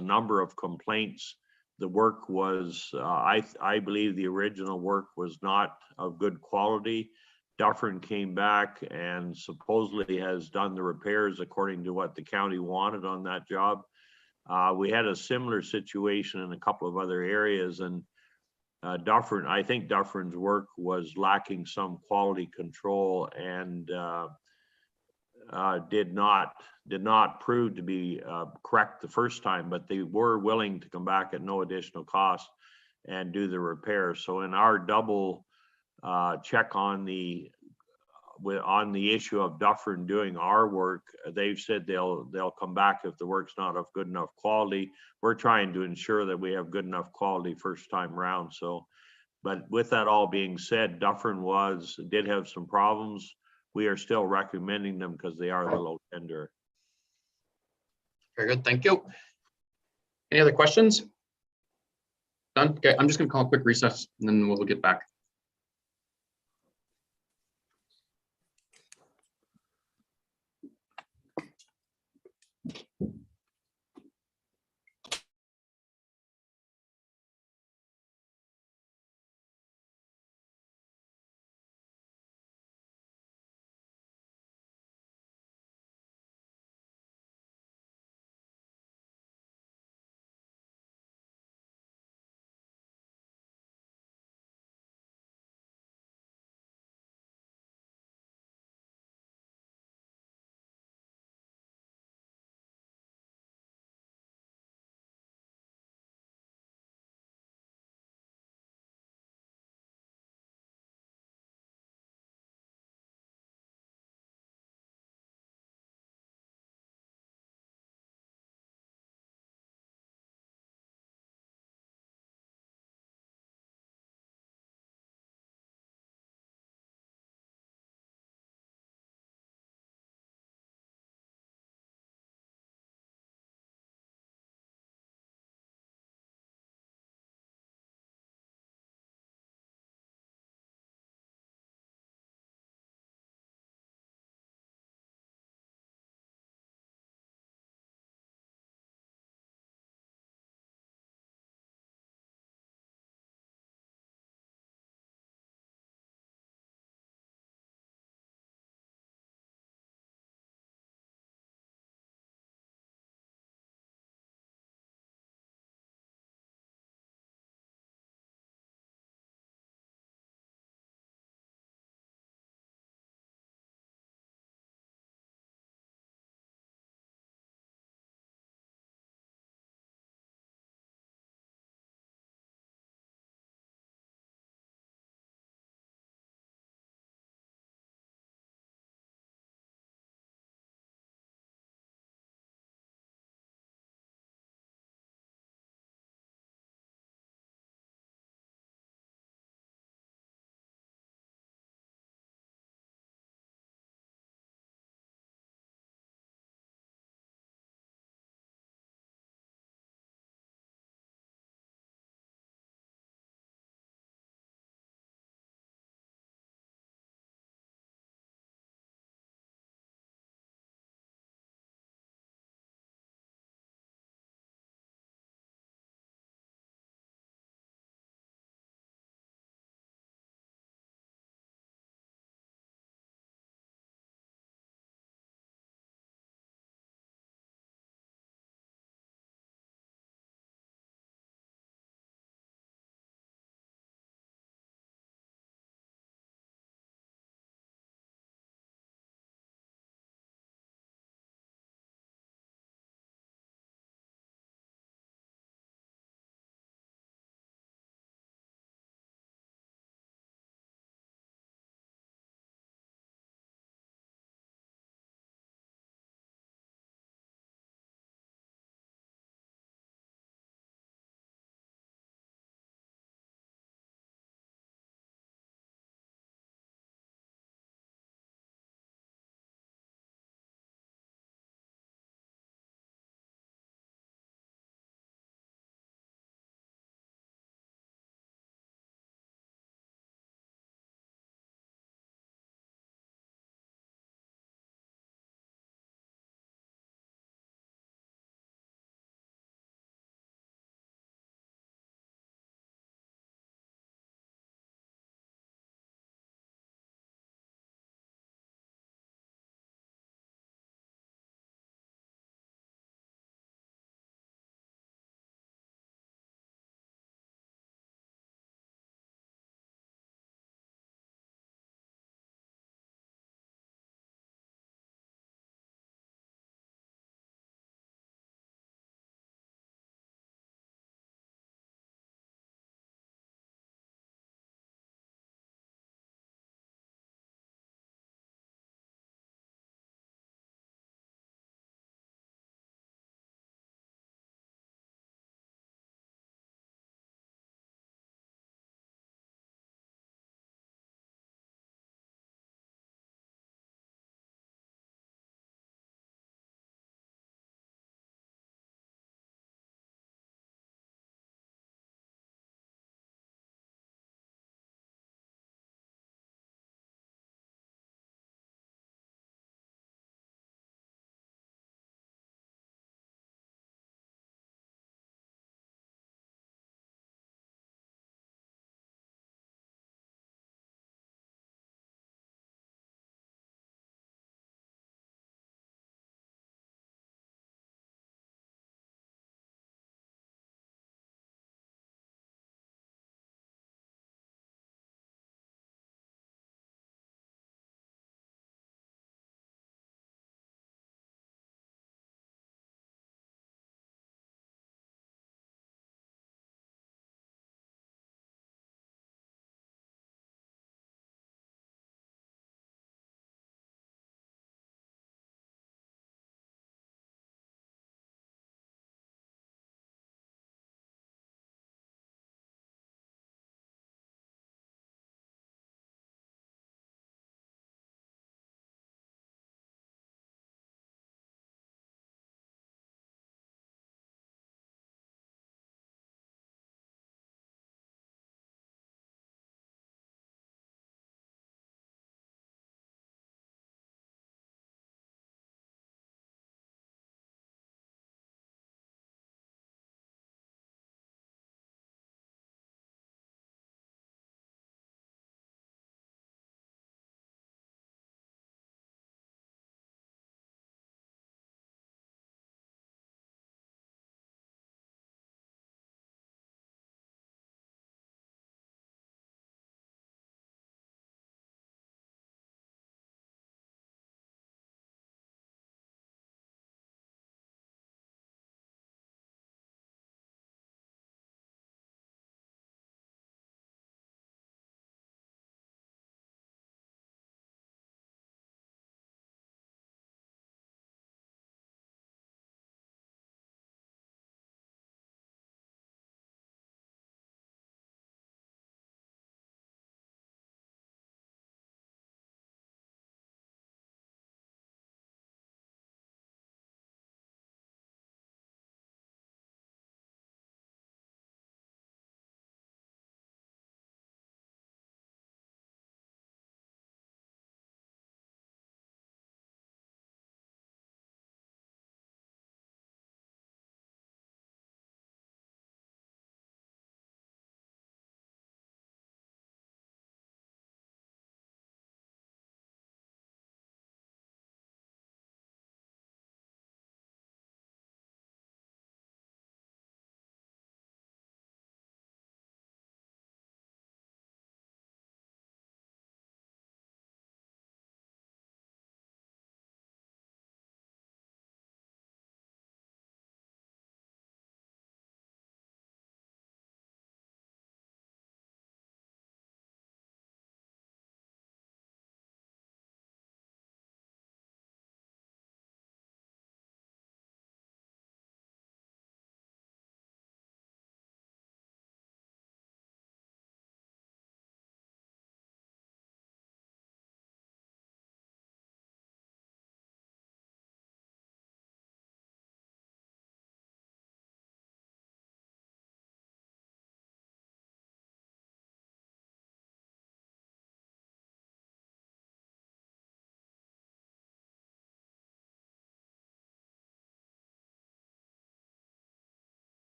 number of complaints, the work was, I believe the original work was not of good quality. Dufferin came back and supposedly has done the repairs according to what the county wanted on that job. We had a similar situation in a couple of other areas, and I think Dufferin's work was lacking some quality control and did not prove to be correct the first time, but they were willing to come back at no additional cost and do the repair. So in our double check on the issue of Dufferin doing our work, they've said they'll come back if the work's not of good enough quality. We're trying to ensure that we have good enough quality first time round. So, but with that all being said, Dufferin did have some problems. We are still recommending them because they are the low tender. Very good, thank you. Any other questions? Done? Okay, I'm just gonna call a quick recess and then we'll get back.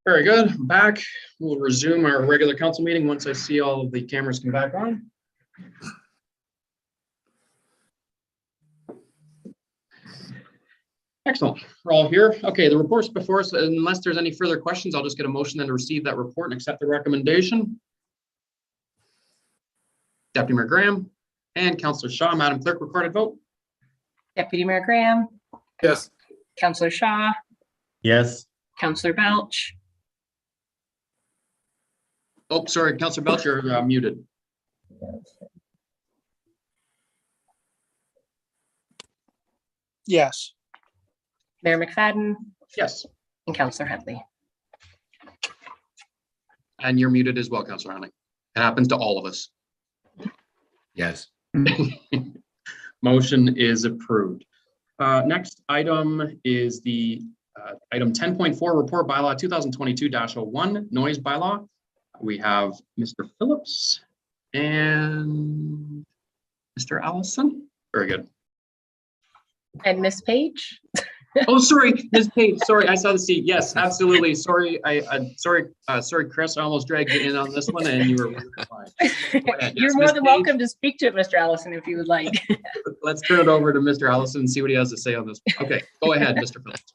Very good. Back. We'll resume our regular council meeting once I see all of the cameras come back on. Excellent. We're all here. Okay, the report's before us. Unless there's any further questions, I'll just get a motion then to receive that report and accept the recommendation. Deputy Mayor Graham and Councillor Shaw. Madam Clerk, recorded vote. Deputy Mayor Graham, Yes. Councillor Shaw, Yes. Councillor Belch, Oh, sorry, Councillor Belch, you're muted. Yes. Mayor McFadden, Yes, and Councillor Huntley. and you're muted as well, Councillor Hunting. It happens to all of us. Yes. Motion is approved. Next item is the item 10.4 report bylaw 2022-01 noise bylaw. We have Mr. Phillips and Mr. Allison. Very good. And Miss Page? Oh, sorry, Ms. Page. Sorry, I saw the seat. Yes, absolutely. Sorry, sorry, Chris. I almost dragged you in on this one, and you were fine. Go ahead. You're Yes, more Ms. than Page. welcome to speak to it, Mr. Allison, if you would like. Let's turn it over to Mr. Allison and see what he has to say on this. Okay, go ahead, Mr. Phillips.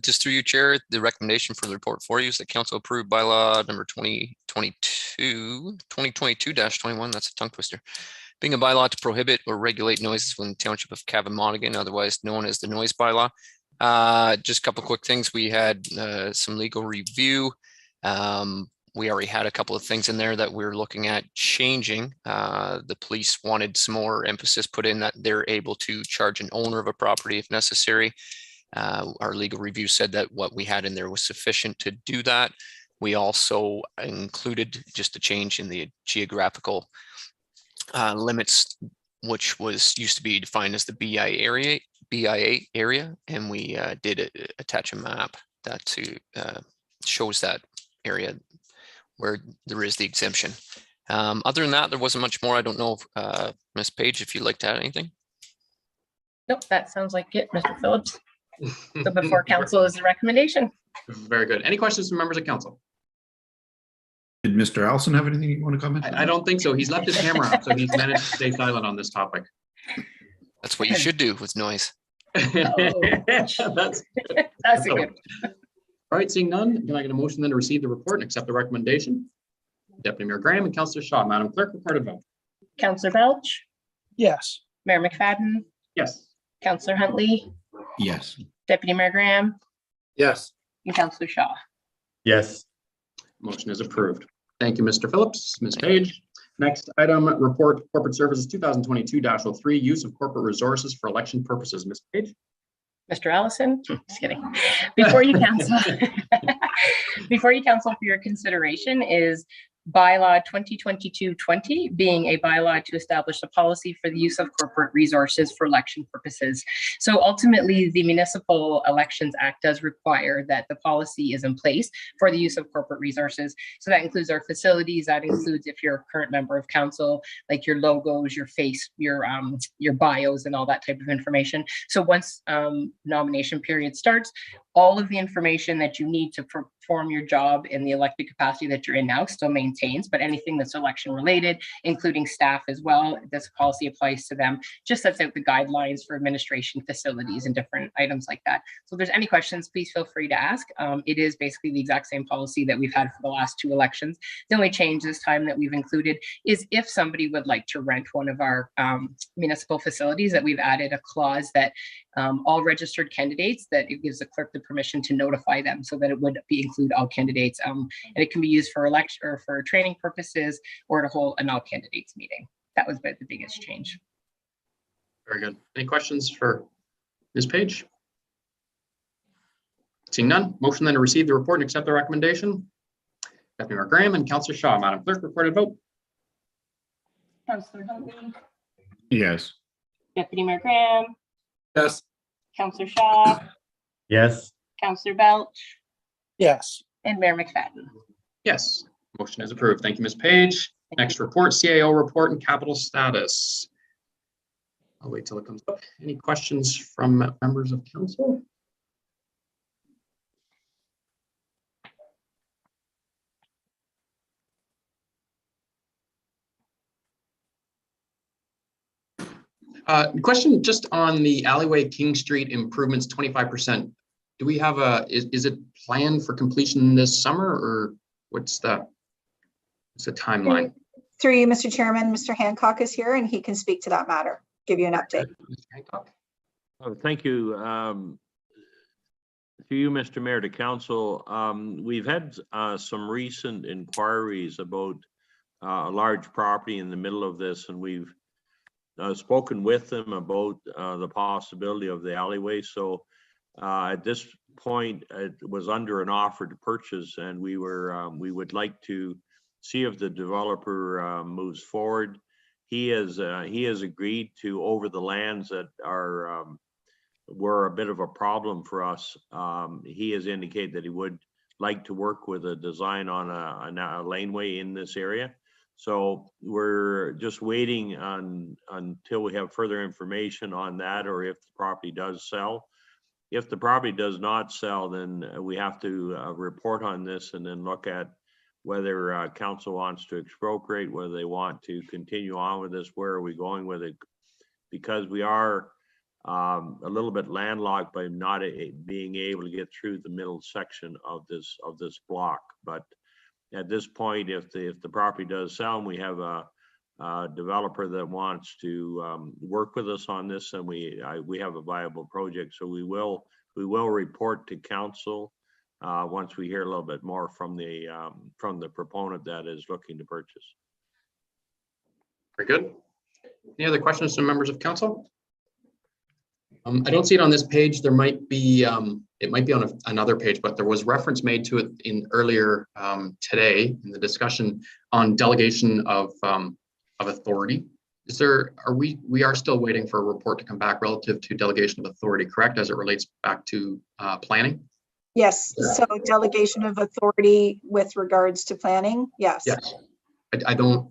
Just through you, Chair, the recommendation for the report for you is that council approved bylaw number 2022-21. That's a tongue twister. Being a bylaw to prohibit or regulate noises within the township of Cavan-Monaghan, otherwise known as the noise bylaw. Just a couple quick things. We had some legal review. We already had a couple of things in there that we're looking at changing. The police wanted some more emphasis put in that they're able to charge an owner of a property if necessary. Our legal review said that what we had in there was sufficient to do that. We also included just a change in the geographical limits, which used to be defined as the BIA area, and we did attach a map that shows that area where there is the exemption. Other than that, there wasn't much more. I don't know, Ms. Page, if you'd like to add anything. Nope, that sounds like it, Mr. Phillips. So before council is the recommendation. Very good. Any questions from members of council? Did Mr. Allison have anything you want to comment? I don't think so. He's left his camera up, so he's managed to stay silent on this topic. That's what you should do with noise. That's That's a good. all right. Seeing none, can I get a motion then to receive the report and accept the recommendation? Deputy Mayor Graham and Councillor Shaw. Madam Clerk, recorded vote. Councillor Belch, Yes. Mayor McFadden, Yes. Councillor Huntley, Yes. Deputy Mayor Graham, Yes. and Councillor Shaw. Yes. Motion is approved. Thank you, Mr. Phillips. Ms. Page. Next item, report corporate services 2022-03 use of corporate resources for election purposes. Ms. Page. Mr. Allison, just kidding. Before you council, before you council for your consideration is Bylaw 2022-20, being a bylaw to establish a policy for the use of corporate resources for election purposes. So ultimately, the Municipal Elections Act does require that the policy is in place for the use of corporate resources. So that includes our facilities. That includes if you're a current member of council, like your logos, your face, your bios, and all that type of information. So once nomination period starts, all of the information that you need to perform your job in the elected capacity that you're in now still maintains, but anything that's election related, including staff as well, this policy applies to them, just sets out the guidelines for administration facilities and different items like that. So if there's any questions, please feel free to ask. It is basically the exact same policy that we've had for the last 2 elections. The only change this time that we've included is if somebody would like to rent one of our municipal facilities, that we've added a clause that all registered candidates, that it gives the clerk the permission to notify them so that it would include all candidates. And it can be used for election or for training purposes or to hold an all candidates meeting. That was about the biggest change. Very good. Any questions for Ms. Page? Seeing none, motion then to receive the report and accept the recommendation. Deputy Mayor Graham and Councillor Shaw. Madam Clerk, recorded vote. Councillor Huntley, Yes. Deputy Mayor Graham, Yes. Councillor Shaw, Yes. Councillor Belch, Yes. and Mayor McFadden. Yes, motion is approved. Thank you, Ms. Page. Next report, CAO report and capital status. I'll wait till it comes up. Any questions from members of council? Question just on the alleyway King Street improvements, 25%. Do we have is it planned for completion this summer, or what's the timeline? Through you, Mr. Chairman, Mr. Hancock is here and he can speak to that matter, give you an update. Mr. Hancock? Oh, thank you. To you, Mr. Mayor, to council, we've had some recent inquiries about a large property in the middle of this, and we've spoken with them about the possibility of the alleyway. So at this point, it was under an offer to purchase, and we would like to see if the developer moves forward. He has agreed to over the lands that were a bit of a problem for us. He has indicated that he would like to work with a design on a laneway in this area. So we're just waiting until we have further information on that, or if the property does sell. If the property does not sell, then we have to report on this and then look at whether council wants to expropriate, whether they want to continue on with this, where are we going with it? Because we are a little bit landlocked by not being able to get through the middle section of this block. But at this point, if the property does sell and we have a developer that wants to work with us on this, and we have a viable project, so we will report to council once we hear a little bit more from the proponent that is looking to purchase. Very good. Any other questions from members of council? I don't see it on this page. There might be, it might be on another page, but there was reference made to it in earlier today in the discussion on delegation of authority. We are still waiting for a report to come back relative to delegation of authority, correct, as it relates back to planning? Yes, so delegation of authority with regards to planning, yes. Yes. I don't,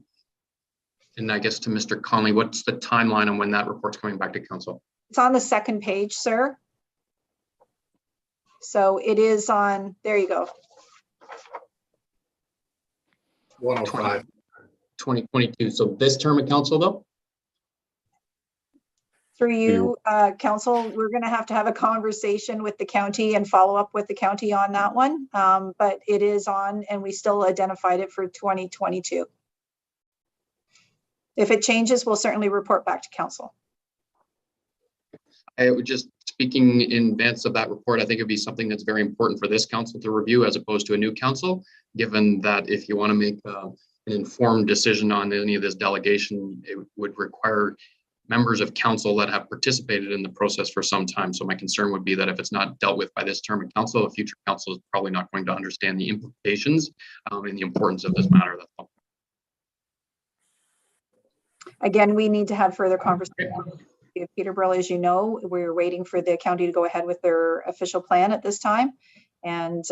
and I guess to Mr. Conley, what's the timeline on when that report's coming back to council? It's on the second page, sir. So it is on, there you go. 105. 2022. So this term of council though? Through you, council, we're going to have a conversation with the county and follow up with the county on that one. But it is on, and we still identified it for 2022. If it changes, we'll certainly report back to council. I would just, speaking in advance of that report, I think it'd be something that's very important for this council to review as opposed to a new council, given that if you want to make an informed decision on any of this delegation, it would require members of council that have participated in the process for some time. So my concern would be that if it's not dealt with by this term of council, a future council is probably not going to understand the implications and the importance of this matter. That's all. Again, we need to have further conversation. Peterborough, as you know, we're waiting for the county to go ahead with their official plan at this time. And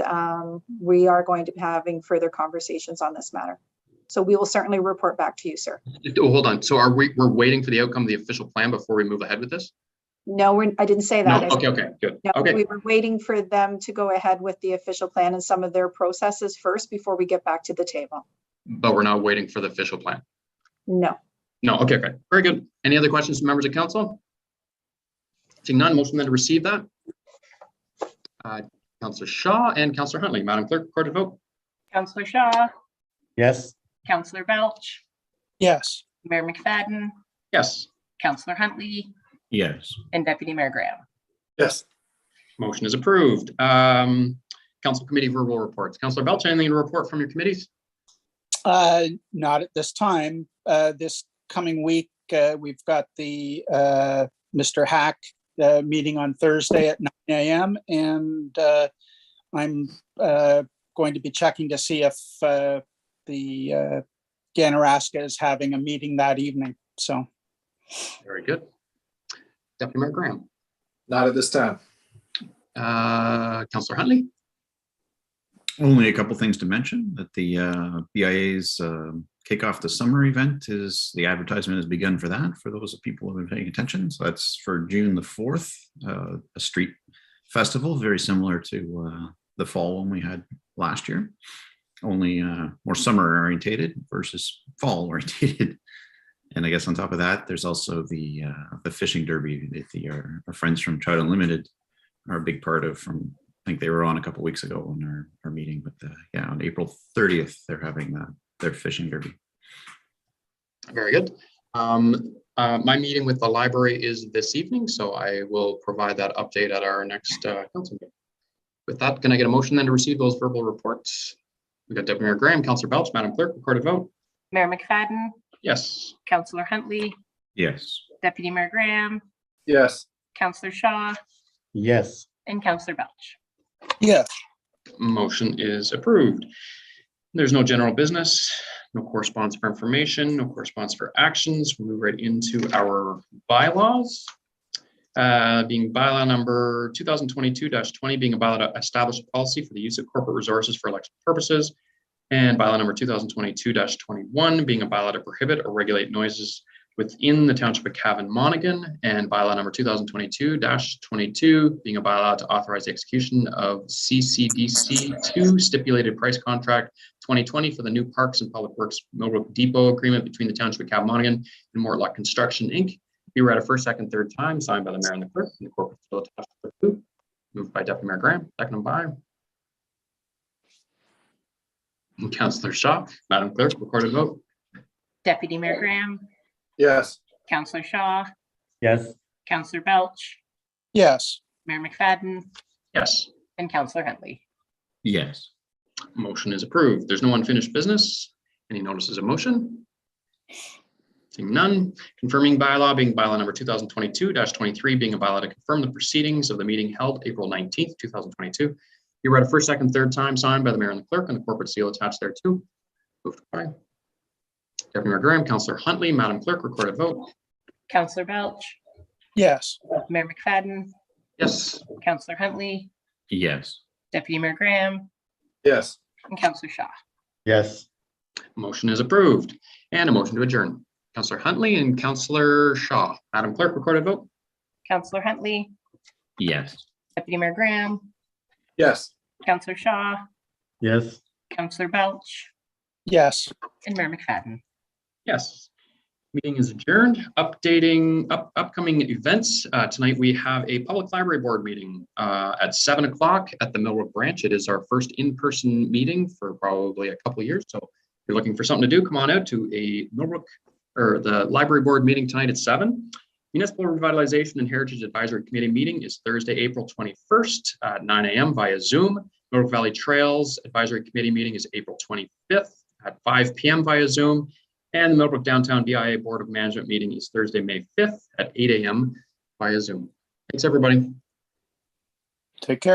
we are going to be having further conversations on this matter. So we will certainly report back to you, sir. Oh, hold on. So we're waiting for the outcome of the official plan before we move ahead with this? No, I didn't say that. No, okay, good. No, okay. We were waiting for them to go ahead with the official plan and some of their processes first before we get back to the table. But we're not waiting for the official plan? No. No, okay, great. Very good. Any other questions from members of council? Seeing none, motion then to receive that. Councillor Shaw and Councillor Huntley. Madam Clerk, recorded vote. Councillor Shaw, Yes. Councillor Belch, yes, Mayor McFadden, Yes. Councillor Huntley, Yes. and Deputy Mayor Graham. Yes. Motion is approved. Council committee verbal reports. Councillor Belch, anything to report from your committees? not at this time. This coming week, we've got the Mr. Hack meeting on Thursday at 9 a.m. And I'm going to be checking to see if the Ganaraska is having a meeting that evening. So. Very good. Deputy Mayor Graham. Not at this time. Councillor Huntley. Only a couple things to mention that the BIA's kickoff the summer event is the advertisement has begun for that for those people who have been paying attention. So that's for June the 4th, a street festival, very similar to the fall one we had last year, only more summer orientated versus fall orientated. And I guess on top of that, there's also the fishing derby that our friends from Trout Unlimited are a big part of. From I think they were on a couple weeks ago on our meeting, but yeah, on April 30th they're having their fishing derby. Very good. My meeting with the library is this evening, so I will provide that update at our next council meeting. With that, can I get a motion then to receive those verbal reports? We got Deputy Mayor Graham, Councillor Belch, Madam Clerk, recorded vote. Mayor McFadden, Yes. Councillor Huntley, Yes. Deputy Mayor Graham, Yes. Councillor Shaw, Yes. and Councillor Belch. Yes. Motion is approved. There's no general business, no correspondence for information, no correspondence for actions. We'll move right into our bylaws. Being bylaw number 2022-20, being a bylaw to establish a policy for the use of corporate resources for election purposes. And bylaw number 2022-21, being a bylaw to prohibit or regulate noises within the Township of Cavan-Monaghan, and bylaw number 2022-22, being a bylaw to authorize the execution of CCDC 2 stipulated price contract 2020 for the new Parks and Public Works Millbrook Depot agreement between the Township of Cavan-Monaghan and Mortlock Construction, Inc. Be read a first, second, third time, signed by the mayor and the clerk, and the corporate bill attached to. Moved by Deputy Mayor Graham, seconded by Councillor Shaw. Madam Clerk, recorded vote. Deputy Mayor Graham, Yes. Councillor Shaw, Yes. Councillor Belch, Yes. Mayor McFadden, Yes. and Councillor Huntley. Yes. Motion is approved. There's no unfinished business. Any notices of motion? Seeing none. Confirming bylaw, being bylaw number 2022-23, being a bylaw to confirm the proceedings of the meeting held April 19th, 2022. You read a first, second, third time, signed by the mayor and the clerk, and the corporate seal attached thereto. Moved by Deputy Mayor Graham, Councillor Huntley, Madam Clerk, recorded vote. Councillor Belch, Yes. Mayor McFadden, Yes. Councillor Huntley, Yes. Deputy Mayor Graham, Yes. and Councillor Shaw. Yes. Motion is approved. And a motion to adjourn. Councillor Huntley and Councillor Shaw. Madam Clerk, recorded vote. Councillor Huntley, Yes. Deputy Mayor Graham, Yes. Councillor Shaw, Yes. Councillor Belch, Yes. and Mayor McFadden. Yes. Meeting is adjourned. Updating upcoming events. Tonight we have a public library board meeting at 7 o'clock at the Millbrook branch. It is our first in-person meeting for probably a couple of years. So if you're looking for something to do, come on out to a Millbrook or the library board meeting tonight at 7. Municipal Revitalization and Heritage Advisory Committee meeting is Thursday, April 21st at 9 a.m. via Zoom. Millbrook Valley Trails Advisory Committee meeting is April 25th at 5 p.m. via Zoom. And the Millbrook Downtown DIA Board of Management meeting is Thursday, May 5th at 8 a.m. via Zoom. Thanks, everybody. Take care.